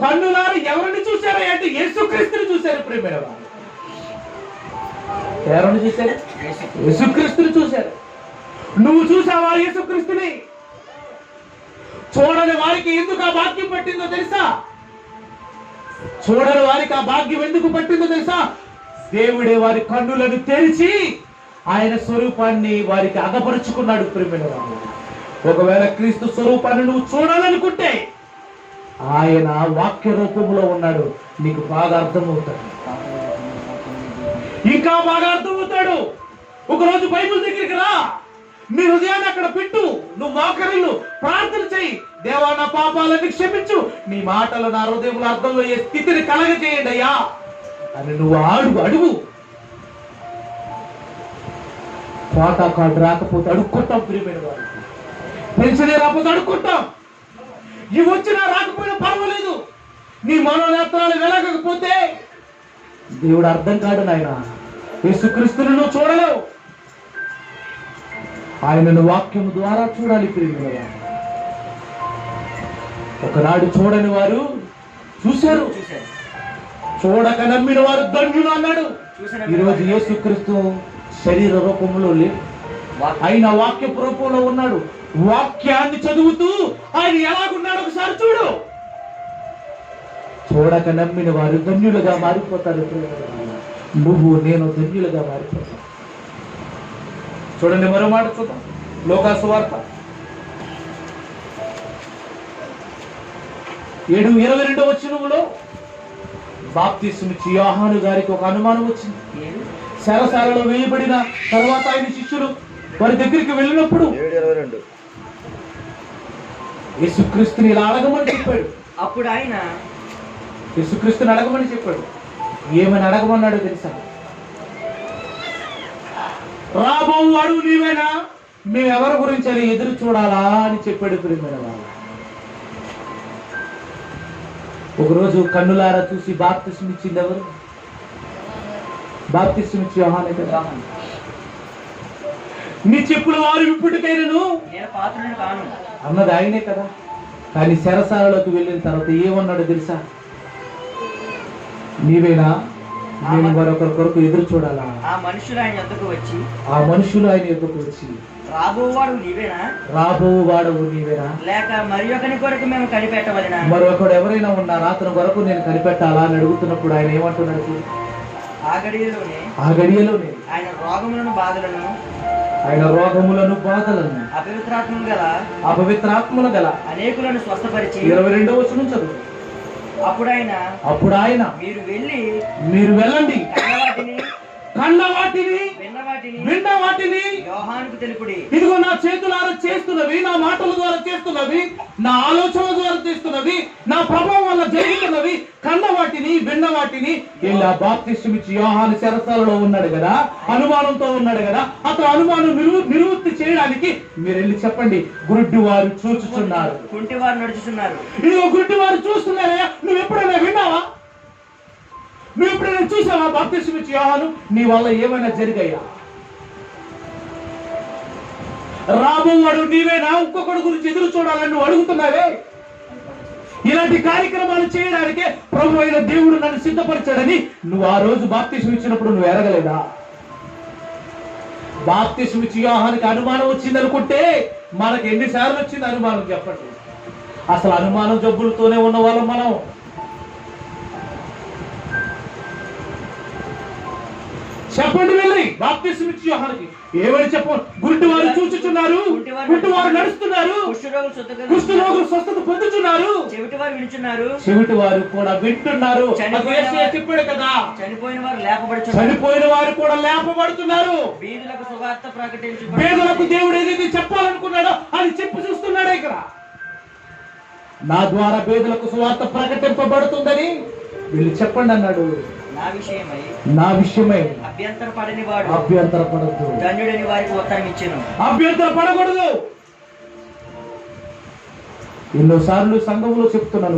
B: కన్నులారు ఎవరిని చూశారు అంటే యేసుక్రీస్తుని చూశారు ప్రేమైన వారు. ఎవరిని చూశారు? యేసుక్రీస్తుని చూశారు. నువ్వు చూసావా యేసుక్రీస్తుని? చూడని వారికి ఎందుకు ఆ భాగ్యం పట్టిందో తెలుసా? చూడని వారికి ఆ భాగ్యం ఎందుకు పట్టిందో తెలుసా? దేవుడే వారి కన్నులను తెరిచి ఆయన స్వరూపాన్ని వారికి అగపరుచుకున్నాడు ప్రేమైన వారు. ఒకవేళ క్రీస్తు స్వరూపాన్ని నువ్వు చూడాలనుకుంటే ఆయన వాక్య రూపంలో ఉన్నాడు. నీకు బాగా అర్థమవుతాడు, ఇంకా బాగా అర్థమవుతాడు. ఒకరోజు బైబిల్ దగ్గరికి రా, నీ హృదయాన్ని అక్కడ పెట్టు, నువ్వు మోకరిల్లు ప్రార్థన చెయ్యి. దేవా, నా పాపాలన్నీ క్షమించు, నీ మాటలు నా హృదయంలో అర్థంలో ఏ స్థితిని కలగజేయండి అయ్యా అని నువ్వు అడుగు. కోటా కార్డు రాకపోతే అడుక్కుంటాం, ప్రియమైన వారు. పెన్షన్ రాకపోతే అడుక్కుంటాం. ఇవి వచ్చినా రాకపోయినా పర్వాలేదు. నీ మనోనేత్రాలు వెలగకపోతే దేవుడు అర్థం కాడు నాయన. యేసుక్రీస్తుని నువ్వు చూడలేవు, ఆయనను వాక్యం ద్వారా చూడాలి ప్రియమైన వారు. ఒకనాడు చూడని వారు చూశారు, చూడక నమ్మిన వారు ధన్యులు అన్నాడు. ఈరోజు యేసుక్రీస్తు శరీర రూపంలో లేదు, ఆయన వాక్యపు రూపంలో ఉన్నాడు. వాక్యాన్ని చదువుతూ ఆయన ఎలాగున్నాడు ఒకసారి చూడు. చూడక నమ్మిన వారు ధన్యులుగా మారిపోతారు. నువ్వు నేను ధన్యులుగా మారిపోతాం. చూడండి, మరో మాట చూద్దాం. లోకా సువార్త 7:22 బాప్తిస్మిచ్చి యోహాను గారికి ఒక అనుమానం వచ్చింది. శరసాలలో వేయబడిన తర్వాత ఆయన శిష్యులు వారి దగ్గరికి వెళ్ళినప్పుడు యేసుక్రీస్తుని ఇలా అడగమని చెప్పాడు.
C: అప్పుడు ఆయన
B: యేసుక్రీస్తుని అడగమని చెప్పాడు. ఏమని అడగమన్నాడో తెలుసా? రాబోవాడు నీవేనా, మేము ఎవరి గురించి అని ఎదురు చూడాలా అని చెప్పాడు. ప్రియమైన వాళ్ళు, ఒకరోజు కన్నులారా చూసి బాప్తిస్మం ఇచ్చింది ఎవరు? బాప్తిస్మం ఇచ్చి యోహానే కదా. నీ చెప్పుల వారు ఇప్పటికైనాను అన్నది ఆయనే కదా. కానీ శరసాలలోకి వెళ్ళిన తర్వాత ఏమన్నాడు తెలుసా? నీవేనా, నేను మరొకరి కొరకు ఎదురు చూడాలా?
C: ఆ మనుషులు ఆయన ఎద్దకు వచ్చి రాబోవాడు నీవేనా, లేక మరి ఒకని కొరకు మేము కనిపెట్టవలెనా,
B: మరొకడు ఎవరైనా ఉన్నారా అతని కొరకు నేను కనిపెట్టాలా అని అడుగుతున్నప్పుడు ఆయన ఏమంటున్నాడు?
C: ఆ గడియలోనే ఆయన రోగములను బాధలను
B: అపవిత్రాత్మలు గల
C: అనేకులను స్వస్థపరిచి
B: 22 చదువు.
C: అప్పుడు ఆయన
B: మీరు వెళ్ళండి, కన్న వాటిని విన్న వాటిని
C: యోహానుకు తెలుపుడి.
B: ఇదిగో నా చేతులారా చేస్తున్నవి, నా మాటల ద్వారా చేస్తున్నవి, నా ఆలోచనల ద్వారా చేస్తున్నవి, నా ప్రభావం వల్ల జరుగుతున్నవి, కన్న వాటిని విన్న వాటిని. ఇలా బాప్తిస్మం ఇచ్చి యోహాను చెరసాలలో ఉన్నాడు కదా, అనుమానంతో ఉన్నాడు కదా. అతను అనుమానం నివృత్తి చేయడానికి మీరు వెళ్ళి చెప్పండి, గుడ్డి వారు చూచుచున్నారు,
C: కుంటి వారు నడుచుచున్నారు.
B: ఇదిగో గుడ్డి వారు చూస్తున్నారా? నువ్వు ఎప్పుడైనా విన్నావా? నువ్వు ఎప్పుడైనా చూసావా బాప్తిస్మం ఇచ్చి యోహాను నీ వల్ల ఏమైనా జరిగాయా? రాబోవాడు నీవేనా, ఇంకొకటి గురించి ఎదురు చూడాలని నువ్వు అడుగుతున్నావే. ఇలాంటి కార్యక్రమాలు చేయడానికే ప్రభు అయిన దేవుడు నన్ను సిద్ధపరిచాడని నువ్వు ఆ రోజు బాప్తిస్మం ఇచ్చినప్పుడు నువ్వు ఎరగలేదా? బాప్తిస్మం ఇచ్చి యోహానుకి అనుమానం వచ్చింది అనుకుంటే మనకి ఎన్నిసార్లు వచ్చింది అనుమానం చెప్పండి. అసలు అనుమానం జబ్బులతోనే ఉన్న వాళ్ళం మనం. చెప్పండి, వెళ్ళి బాప్తిస్మం ఇచ్చి యోహానుకి ఏమని చెప్పండి? గుడ్డి వారు చూచుచున్నారు, గుడ్డి వారు నడుస్తున్నారు, కుష్ఠరోగులు స్వస్థత పొందుతున్నారు, చెవిటి వారు కూడా వింటున్నారు. చెప్పాడు కదా, చనిపోయిన వారు కూడా లేపబడుతున్నారు. పేదలకు దేవుడు ఏదైతే చెప్పాలనుకున్నాడో అది చెప్పి చూస్తున్నాడు. ఇక్కడ నా ద్వారా పేదలకు సువార్త ప్రకటింపబడుతుందని వీళ్ళు చెప్పండి అన్నాడు. నా విషయమై అభ్యంతరపడద్దు,
C: ధన్యుడని వారికి ఉత్తరం ఇచ్చెను.
B: అభ్యంతరపడకూడదు. ఎన్నోసార్లు సంఘంలో చెప్తున్నాను,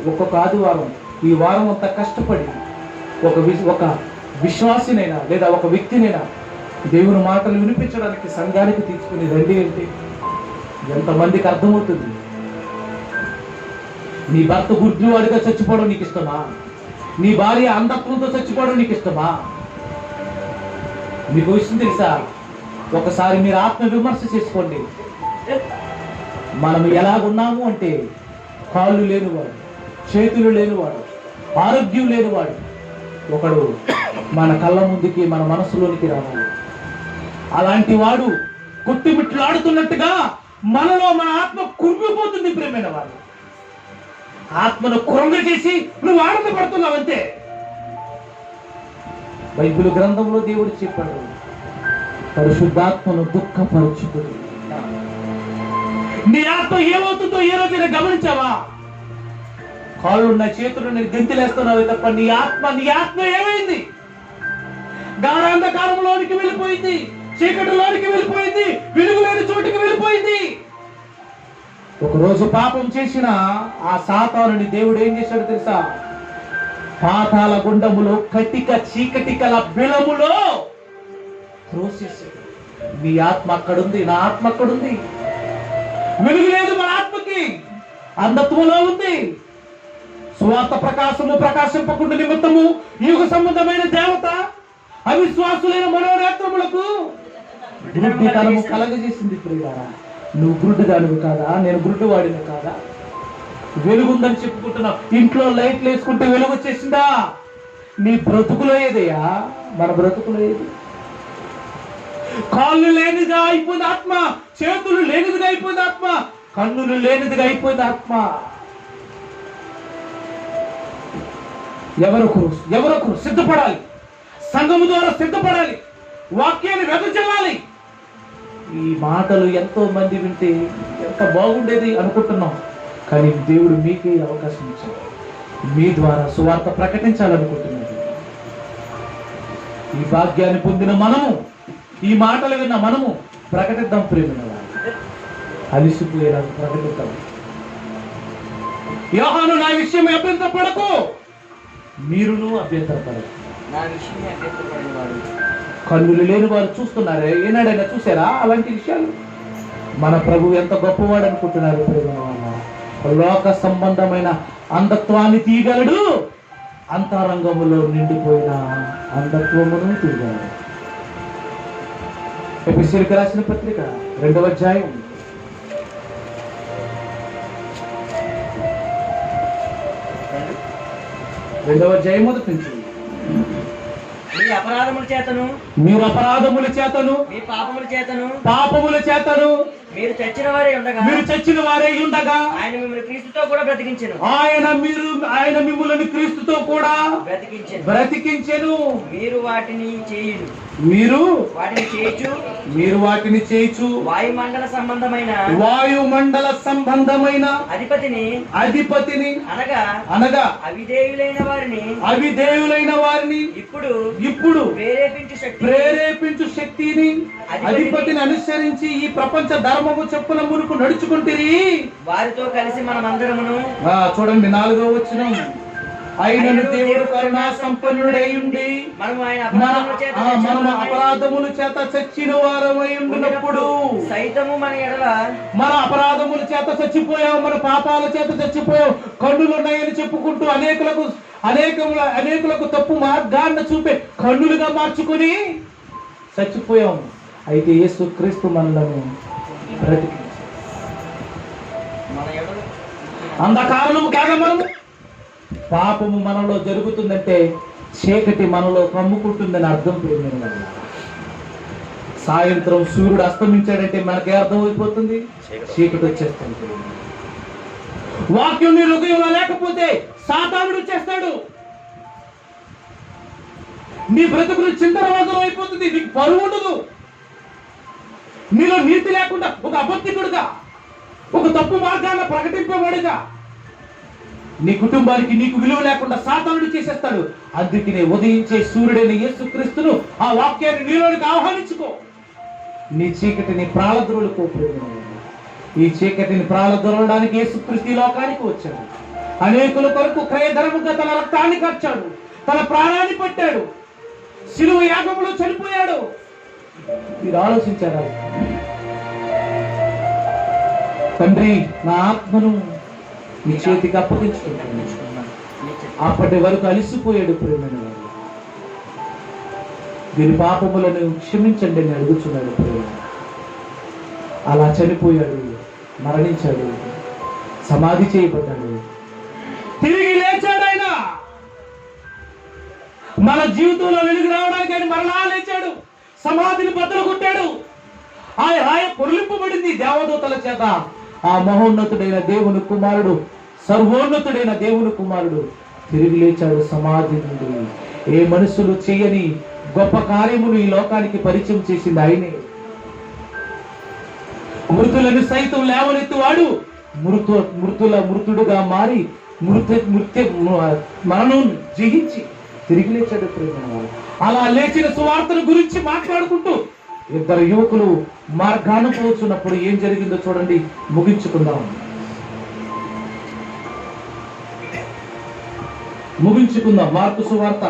B: ఒక్కొక్క ఆదివారం ఈ వారం అంతా కష్టపడి ఒక విశ్వాసినైనా లేదా ఒక వ్యక్తినైనా దేవుని మాటలు వినిపించడానికి సంఘానికి తీసుకుని రండి అంటే ఎంతమందికి అర్థమవుతుంది? నీ భర్త గుడ్డివాడిగా చచ్చిపోవడం నీకు ఇష్టమా? నీ భార్య అంధత్వంతో చచ్చిపోవడం నీకు ఇష్టమా? మీకు విషయం తెలుసా? ఒకసారి మీరు ఆత్మ విమర్శ చేసుకోండి. మనం ఎలాగున్నాము అంటే కాళ్ళు లేనివాడు, చేతులు లేనివాడు, ఆరోగ్యం లేనివాడు ఒకడు మన కళ్ళ ముందుకి మన మనసులోనికి రావాలి. అలాంటి వాడు కొట్టుమిట్లాడుతున్నట్టుగా మనలో మన ఆత్మ కురిగిపోతుంది. ప్రేమైన వాడు ఆత్మను కురంగ చేసి నువ్వు ఆనందపడుతున్నావు అంతే. బైబిల్ గ్రంథంలో దేవుడు చెప్పాడు, పరిశుద్ధాత్మను దుఃఖపరచుకుని. నీ ఆత్మ ఏమవుతుందో ఏ రోజైనా గమనించావా? కాళ్ళున్న చేతులు గెంతులేస్తున్నావు తప్ప నీ ఆత్మ ఏమైంది? గాఢాంధకారంలోనికి వెళ్ళిపోయింది, చీకటిలోనికి వెళ్ళిపోయింది, వెలుగు లేని చోటికి వెళ్ళిపోయింది. ఒకరోజు పాపం చేసిన ఆ సాతానుని దేవుడు ఏం చేశాడు తెలుసా? పాతాళ గుండములో కటిక చీకటి కల బిలములో త్రోసేసాడు. నీ ఆత్మ అక్కడుంది, నా ఆత్మ అక్కడుంది. వెలుగు లేదు మన ఆత్మకి, అంధత్వంలో ఉంది. స్వార్థ ప్రకాశము ప్రకాశింపకుండా నిమిత్తము యుగ సంబంధమైన దేవత అవిశ్వాసులైన మనోనేత్రములకు గుడ్డితనము కలగజేసింది. ప్రియులారా, నువ్వు గుడ్డిదానివి కాదా? నేను గుడ్డివాడిని కాదా? వెలుగుందని చెప్పుకుంటున్నావు, ఇంట్లో లైట్లు వేసుకుంటే వెలుగు వచ్చేసిందా? నీ బ్రతుకులో ఏదయ్యా? మన బ్రతుకులో ఏది? కాళ్ళు లేనిదిగా అయిపోయింది ఆత్మ, చేతులు లేనిదిగా అయిపోయింది ఆత్మ, కన్నులు లేనిదిగా అయిపోయింది ఆత్మ. ఎవరొకరు సిద్ధపడాలి, సంఘము ద్వారా సిద్ధపడాలి, వాక్యాన్ని వెదజల్లాలి. ఈ మాటలు ఎంతో మంది వింటే ఎంత బాగుండేది అనుకుంటున్నాం, కానీ దేవుడు మీకే అవకాశం ఇచ్చాడు. మీ ద్వారా సువార్త ప్రకటించాలనుకుంటున్నాడు. ఈ భాగ్యాన్ని పొందిన మనము, ఈ మాటలు విన్న మనము ప్రకటిద్దాం. ప్రేమ అలిసిపోయేలా ప్రకటిద్దాం. యోహాను, నా విషయం అభ్యంతరపడకు, మీరును అభ్యంతరపడకు.
C: నా విషయం అభ్యంతరపడిన వాడు.
B: కన్నులు లేని వారు చూస్తున్నారే, ఏనాడైనా చూసారా అలాంటి విషయాలు? మన ప్రభు ఎంత గొప్పవాడు అనుకుంటున్నారు? లోక సంబంధమైన అంధత్వాన్ని తీయగలడు, అంతరంగములో నిండిపోయిన అంధత్వమును తీయగలడు. ఎఫెసీయులకు రాసిన పత్రిక 2వ అధ్యాయం 2వ అధ్యాయం మొదటి నుంచి.
C: మీ అపరాధముల చేతను,
B: మీరు అపరాధముల చేతను,
C: మీ
B: పాపముల చేతను
C: మీరు చచ్చిన వారే ఉండగా ఆయన మిమ్మల్ని క్రీస్తుతో కూడా బ్రతికించెను.
B: ఆయన మిమ్మల్ని క్రీస్తుతో కూడా బ్రతికించెను.
C: మీరు వాటిని
B: చేయుచు
C: వాయుమండల సంబంధమైన
B: అధిపతిని
C: అనగా అవిధేయులైన వారిని
B: ఇప్పుడు
C: ప్రేరేపించు
B: శక్తిని అధిపతిని అనుసరించి ఈ ప్రపంచ ధర్మము చెప్పుల మునుకు నడుచుకుంటురి.
C: వారితో కలిసి మనమందరమును.
B: చూడండి 4వ వచనం. ఆయనను దేవుడు కరుణా సంపన్నుడై ఉండి మన అపరాధముల చేత చచ్చిన వారమై ఉన్నప్పుడు
C: సైతము
B: మన అపరాధముల చేత చచ్చిపోయావు, మన పాపాల చేత చచ్చిపోయావు, కన్నులు ఉన్నాయని చెప్పుకుంటూ అనేకులకు తప్పు మార్గాన్ని చూపే కన్నులుగా మార్చుకుని చచ్చిపోయాము. అయితే యేసు క్రీస్తు మనలను బ్రతికించాడు. అంధకారము కాగా మనము, పాపము మనలో జరుగుతుందంటే చీకటి మనలో కమ్ముకుంటుందని అర్థం. సాయంత్రం సూర్యుడు అస్తమించాడంటే మనకే అర్థమైపోతుంది, చీకటి వచ్చేస్తుంది. వాక్యం నీ హృదయంలో లేకపోతే సాతానుడు వచ్చేస్తాడు. నీ బ్రతుకులు చింతనవాదం అయిపోతుంది, నీకు పరువు ఉండదు. నీలో నీతి లేకుండా ఒక అబద్ధికుడుగా, ఒక తప్పు మార్గాన్ని ప్రకటింపబడిగా నీ కుటుంబానికి నీకు విలువ లేకుండా సాతానుడు చేసేస్తాడు. అందుకనే ఉదయించే సూర్యుడైన యేసుక్రీస్తును, ఆ వాక్యాన్ని నీలోనికి ఆహ్వానించుకో. నీ చీకటిని ప్రాళద్రోలుకో. ఈ చీకటిని ప్రాళద్రోలడానికి యేసుక్రీస్తు లోకానికి వచ్చాడు. అనేకుల కొరకు క్రయధనముగా తన రక్తాన్ని ఖర్చాడు, తన ప్రాణాన్ని పెట్టాడు, శిలువ యాగములో చనిపోయాడు. మీరు ఆలోచించారా? తండ్రి, నా ఆత్మను నీ చేతికి అప్పగించుకుంటున్నాను. అప్పటి వరకు అలిసిపోయాడు ప్రేమైన వారు. వీరి పాపములను క్షమించండి అని అడుగుతున్నాడు ప్రేమ. అలా చనిపోయాడు, మరణించాడు, సమాధి చేయబడ్డాడు, తిరిగి లేచాడు. ఆయన మన జీవితంలో వెలుగు రావడానికి ఆయన మరలా లేచాడు, సమాధిని బద్దలు కొట్టాడు. ఆయన పొరలింపబడింది దేవదూతల చేత. ఆ మహోన్నతుడైన దేవుని కుమారుడు సర్వోన్నతుడైన దేవుని కుమారుడు తిరిగి లేచాడు సమాధి నుండి. ఏ మనుషులు చేయని గొప్ప కార్యములు ఈ లోకానికి పరిచయం చేసింది ఆయనే. మృతులను సైతం లేవనెత్తువాడు, మృతుడుగా మారి మరణం జయించి తిరిగి లేచాడు ప్రేమ. అలా లేచిన సువార్తను గురించి మాట్లాడుకుంటూ ఇద్దరు యువకులు మార్గాన పోతున్నప్పుడు ఏం జరిగిందో చూడండి, ముగించుకుందాం. మార్కు సువార్త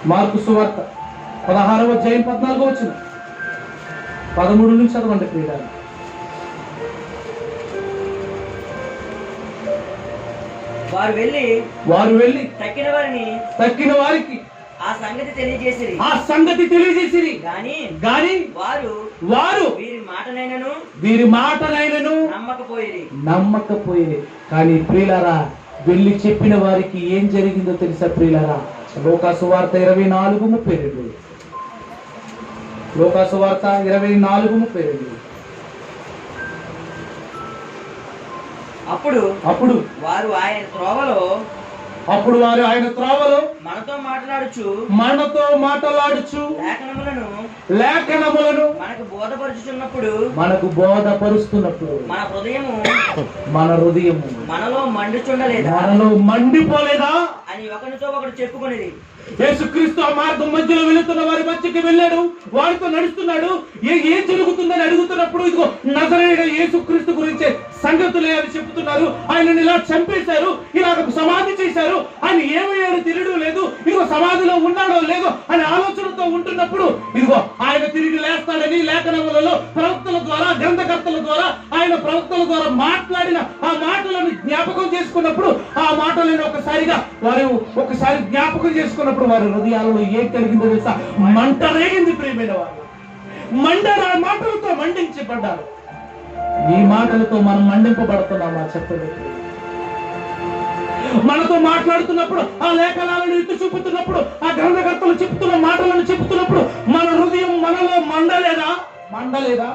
B: మార్కు సువార్త 16వ అధ్యాయం 14వ వచనం, 13 నుంచి చదవండి ప్రియులారా. వారు వెళ్ళి తక్కిన వారికి ఆ సంగతి తెలియజేసిరి. గాని వారు వీరి మాటనైనను నమ్మకపోయిరి. కానీ ప్రియులారా, వెళ్ళి చెప్పిన వారికి ఏం జరిగిందో తెలుసా ప్రియులారా? లోకాసువార్త 24:32. లోకాసువార్త 24:32. అప్పుడు వారు ఆయన త్రోవలో మనతో మాట్లాడుచు లేఖనములను మనకు బోధపరుస్తున్నప్పుడు మన హృదయము మనలో మండిపోలేదా అని ఒకరితో ఒకరు చెప్పుకునేది. యేసుక్రీస్తు ఆ మార్గం మధ్యలో వెళుతున్న వారి మధ్యకి వెళ్ళాడు, వారితో నడుస్తున్నాడు. ఏం జరుగుతుందని అడుగుతున్నప్పుడు ఇదిగో నజరేయుడైన యేసుక్రీస్తు గురించే సంగతులే అని చెప్తున్నారు. ఆయనను ఇలా చంపేశారు, ఇలా సమాధి చేశారు, ఆయన ఏమయ్యాడో తెలియడం లేదు, ఇదిగో సమాధిలో ఉన్నాడో లేదో అనే ఆలోచనతో ఉంటున్నప్పుడు ఇదిగో ఆయన తిరిగి లేస్తాడని లేఖనములలో ప్రవక్తల ద్వారా, గ్రంథకర్తల ద్వారా, ఆయన ప్రవక్తల ద్వారా మాట్లాడిన ఆ మాటలను జ్ఞాపకం చేసుకున్నప్పుడు, ఆ మాటలను ఒకసారి జ్ఞాపకం చేసుకున్నప్పుడు వారి హృదయాలలో ఏం కలిగిందో తెలుసా? మంట రేగింది ప్రియమైన వారు. మాటలతో మండించబడ్డారు. ఈ మాటలతో మనం మండింపబడుతున్నామా చెప్పండి? మనతో మాట్లాడుతున్నప్పుడు, ఆ లేఖనాలను ఎత్తి చూపుతున్నప్పుడు, ఆ గ్రంథకర్తలు చెప్తున్న మాటలను చెప్తున్నప్పుడు మన హృదయం మనలో మండలేదా?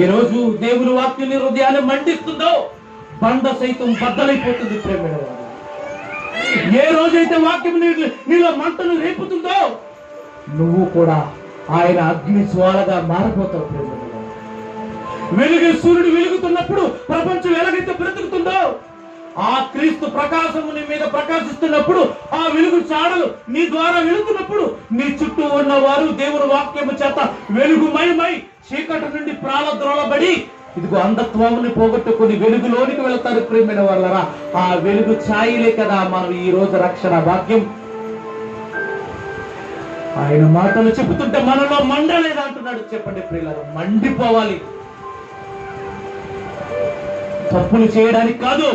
B: ఈ రోజు దేవుని వాక్యాన్ని హృదయాన్ని మండిస్తుందో బండ సైతం బద్దలైపోతుంది ప్రేమైన వారు. ఏ రోజైతే వాక్యం నీలో మంటను రేపుతుందో నువ్వు కూడా ఆయన అగ్ని జ్వాలగా మారిపోతావు ప్రేమైన వారు. వెలుగు సూర్యుడు వెలుగుతున్నప్పుడు ప్రపంచం ఎలాగైతే బ్రతుకుతుందో, ఆ క్రీస్తు ప్రకాశము నీ మీద ప్రకాశిస్తున్నప్పుడు, ఆ వెలుగు చాడలు నీ ద్వారా వెలుగుతున్నప్పుడు నీ చుట్టూ ఉన్న వారు దేవుని వాక్యము చేత వెలుగుమయమై చీకటి నుండి ప్రాణద్రోలబడి ఇదిగో అంధత్వాన్ని పోగొట్టుకుని వెలుగులోనికి వెళ్తారు ప్రేమైన వాళ్ళరా. ఆ వెలుగు ఛాయలే కదా మనం ఈ రోజు రక్షణ భాగ్యం. ఆయన మాటలు చెబుతుంటే మనలో మండలేదు అంటున్నాడు. చెప్పండి ప్రియులారా, మండిపోవాలి. తప్పులు చేయడానికి కాదు,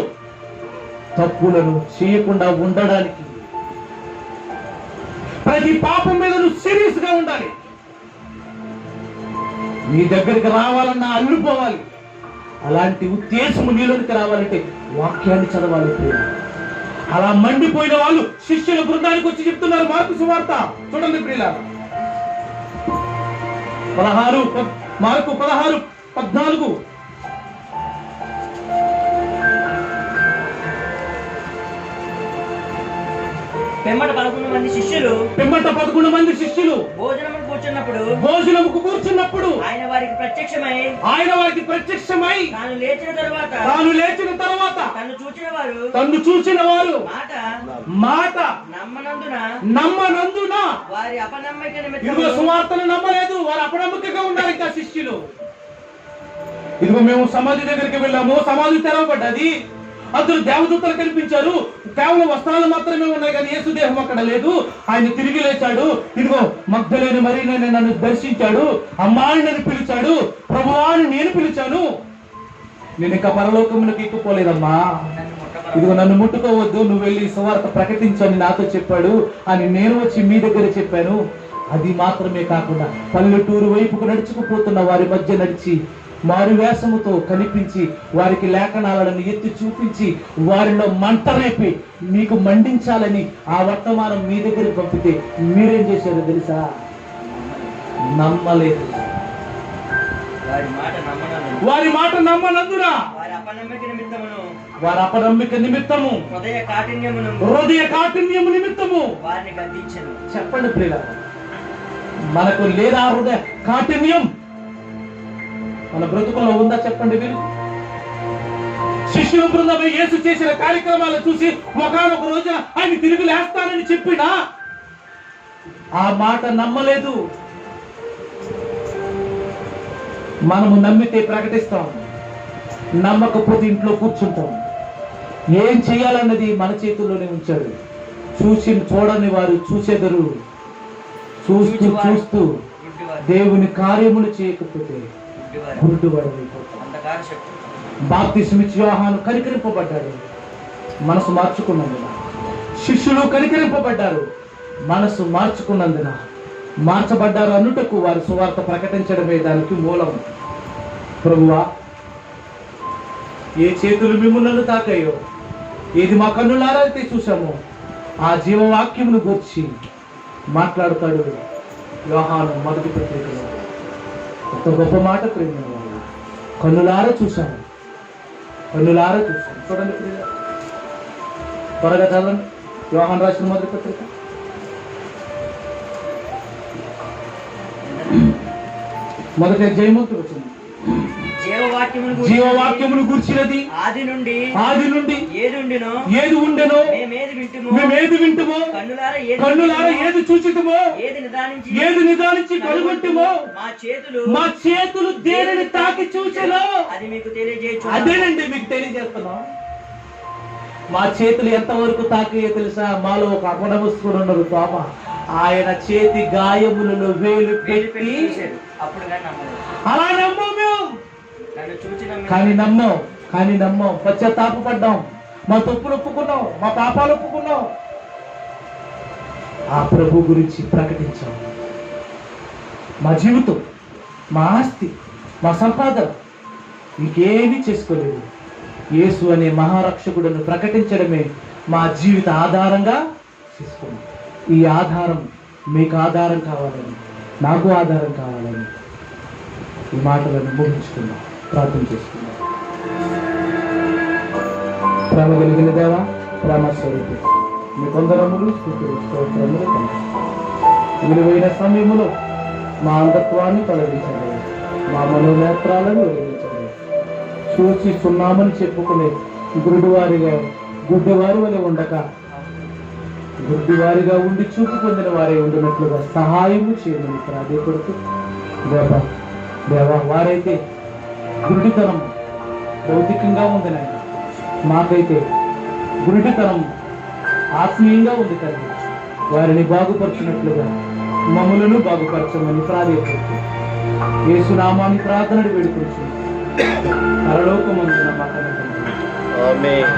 B: తప్పులను చేయకుండా ఉండడానికి. ప్రతి పాపం మీద నువ్వు సీరియస్ గా ఉండాలి. నీ దగ్గరికి రావాలన్నా అల్లుపోవాలి. అలాంటి ఉద్దేశము నీలోనికి రావాలంటే వాక్యాన్ని చదవాలి ప్రియులు. అలా మండిపోయిన వాళ్ళు శిష్యుల బృందానికి వచ్చి చెప్తున్నారు. మార్కు సువార్త చూడండి ప్రియులారా, మార్కు 16:14.
C: పిమ్మట 11 మంది శిష్యులు భోజనముకు కూర్చున్నప్పుడు ఆయన వారికి ప్రత్యక్షమై తాను లేచిన తరువాత తన్ను చూచిన వారు మాట నమ్మనందున వారి అపనమ్మక నిమిత్తము సువార్తను నమ్మలేదు. వారు అపనమ్మకంగా ఉన్నారు. ఇంకా శిష్యులు ఇదిగో మేము సమాధి దగ్గరికి వెళ్ళాము, సమాధి తెరవబడ్డది, అందులో దేవదూతలు కనిపించారు, కేవలం వస్త్రాలు మాత్రమే ఉన్నాయి కానీ యేసు దేహం అక్కడ లేదు. ఆయన తిరిగి లేచాడు. ఇదిగో మగ్దలేని మరియ నన్ను దర్శించాడు, అమ్మాయి నన్ను పిలిచాడు, ప్రభువాని నేను పిలిచాను, నేను ఇంకా పరలోకమునకు ఎక్కిపోలేదమ్మా, ఇదిగో నన్ను ముట్టుకోవద్దు, నువ్వు వెళ్ళి సువార్త ప్రకటించు అని నాతో చెప్పాడు అని నేను వచ్చి మీ దగ్గర చెప్పాను. అది మాత్రమే కాకుండా పల్లెటూరు వైపుకు నడుచుకుపోతున్న వారి మధ్య నడిచి
B: మారు వేషముతో కనిపించి వారికి లేఖనాలను ఎత్తి చూపించి వారిలో మంట రేపి మీకు మండించాలని ఆ వర్తమానం మీ దగ్గరికి పంపితే మీరేం చేశారో తెలుసా? నమ్మలేదు. వారి మాట నమ్మనందున వారి అపనమ్మిక నిమిత్తము హృదయ కాఠిన్యము నిమిత్తము
D: వారిని గద్దించెను.
B: చెప్పండి ప్రియులారా, మనకు లేదా హృదయ కాఠిన్యం? మన బ్రతుకుల్లో ఉందా చెప్పండి మీరు? శిష్యుల బృందం యేసు చేసిన కార్యక్రమాలు చూసి ఒకనొక రోజున ఆయన తిరిగి లేస్తానని చెప్పినా ఆ మాట నమ్మలేదు. మనము నమ్మితే ప్రకటిస్తాం, నమ్మకపోతే ఇంట్లో కూర్చుంటాం. ఏం చేయాలన్నది మన చేతుల్లోనే ఉంచాడు. చూడని వారు చూచెదరు, చూస్తూ చూస్తూ దేవుని కార్యములు చేయకపోతే బాప్తిస్మిచ్చి యోహాను కనికరింపబడ్డాడు, మనసు మార్చుకున్నందున. శిష్యులు కనికరింపబడ్డారు, మనసు మార్చుకున్నందున. మార్చబడ్డారు అన్నుటకు వారి సువార్త ప్రకటించడమే దానికి మూలం. ప్రభువా, ఏ చేతులు మిమ్మల్ని తాకాయో, ఏది మా కన్నులారా అయితే చూసామో ఆ జీవవాక్యమును గూర్చి మాట్లాడతాడు యోహాను మొదటి పత్రికలో. ఒక గొప్ప మాట ప్రేమ, కన్నులారా చూశాను, కన్నులారా చూశాను. చూడండి ప్రియ, త్వరగా చదవండి యోహాను రాసిన మొదటి పత్రిక. మొదటి అధ్యాయముకు వచ్చింది. జీవవాక్యమును గూర్చినది
D: ఆది నుండి
B: ఏది ఉండెనో మేమేది వింటుమో కన్నులారా ఏది చూచితమో ఏది నిదానించి కనుగొట్టుమో మా చేతులు దేనిని తాకి చూచెనో
D: అది మీకు తెలియజేయచ్చు.
B: అదేనండి మీకు తెలియజేస్తున్నాం. మా చేతులు ఎంతవరకు తాకియో తెలుసా? మాలో ఒక అపనమస్కుడు ఉన్నారు తోమ, ఆయన చేతి గాయములలో వేలు పెట్టి అలా నమ్మం మేము. కానీ నమ్మం పశ్చాత్తాపడ్డాం, మా తప్పులు ఒప్పుకున్నాం, మా పాపాలు ఒప్పుకున్నాం, ఆ ప్రభు గురించి ప్రకటించాం. మా జీవితం, మా ఆస్తి, మా సంపాదన ఇంకేమీ చేసుకోలేదు. యేసు అనే మహారక్షకుడును ప్రకటించడమే మా జీవిత ఆధారంగా చేసుకున్నాం. ఈ ఆధారం మీకు ఆధారం కావాలని, నాకు ఆధారం కావాలని ఈ మాటలను ముగించుకున్నాం, ప్రార్థన చేసుకున్నాం. ప్రేమ కలిగిన దేవా, ప్రేమ స్వరూపి, మీ కొందరములు స్తుతులు స్తోత్రములు తండ్రి. విలువైన సమయములో మా అంధత్వాన్ని తొలగించండి, మా మనోనేత్రాలను వెలిగించండి. చూసి సున్నామని చెప్పుకునే గుడ్డివారి వలె ఉండక గుడ్డివారిగా ఉండి చూపు పొందిన వారే ఉండినట్లుగా సహాయము చేయమని ప్రాధేయపడుతూ దేవా, వారైతే గురుడితనం భౌతికంగా ఉంది నాయన, మాకైతే గురుడితనం ఆత్మీయంగా ఉంది కదా. వారిని బాగుపరచినట్లుగా మమ్ములను బాగుపరచమని ప్రాధేయపడుతూ యేసునామాన్ని ప్రార్థనలు వేడుకొచ్చు పరలోకమందున మా తండ్రి.
E: ఆమేన్.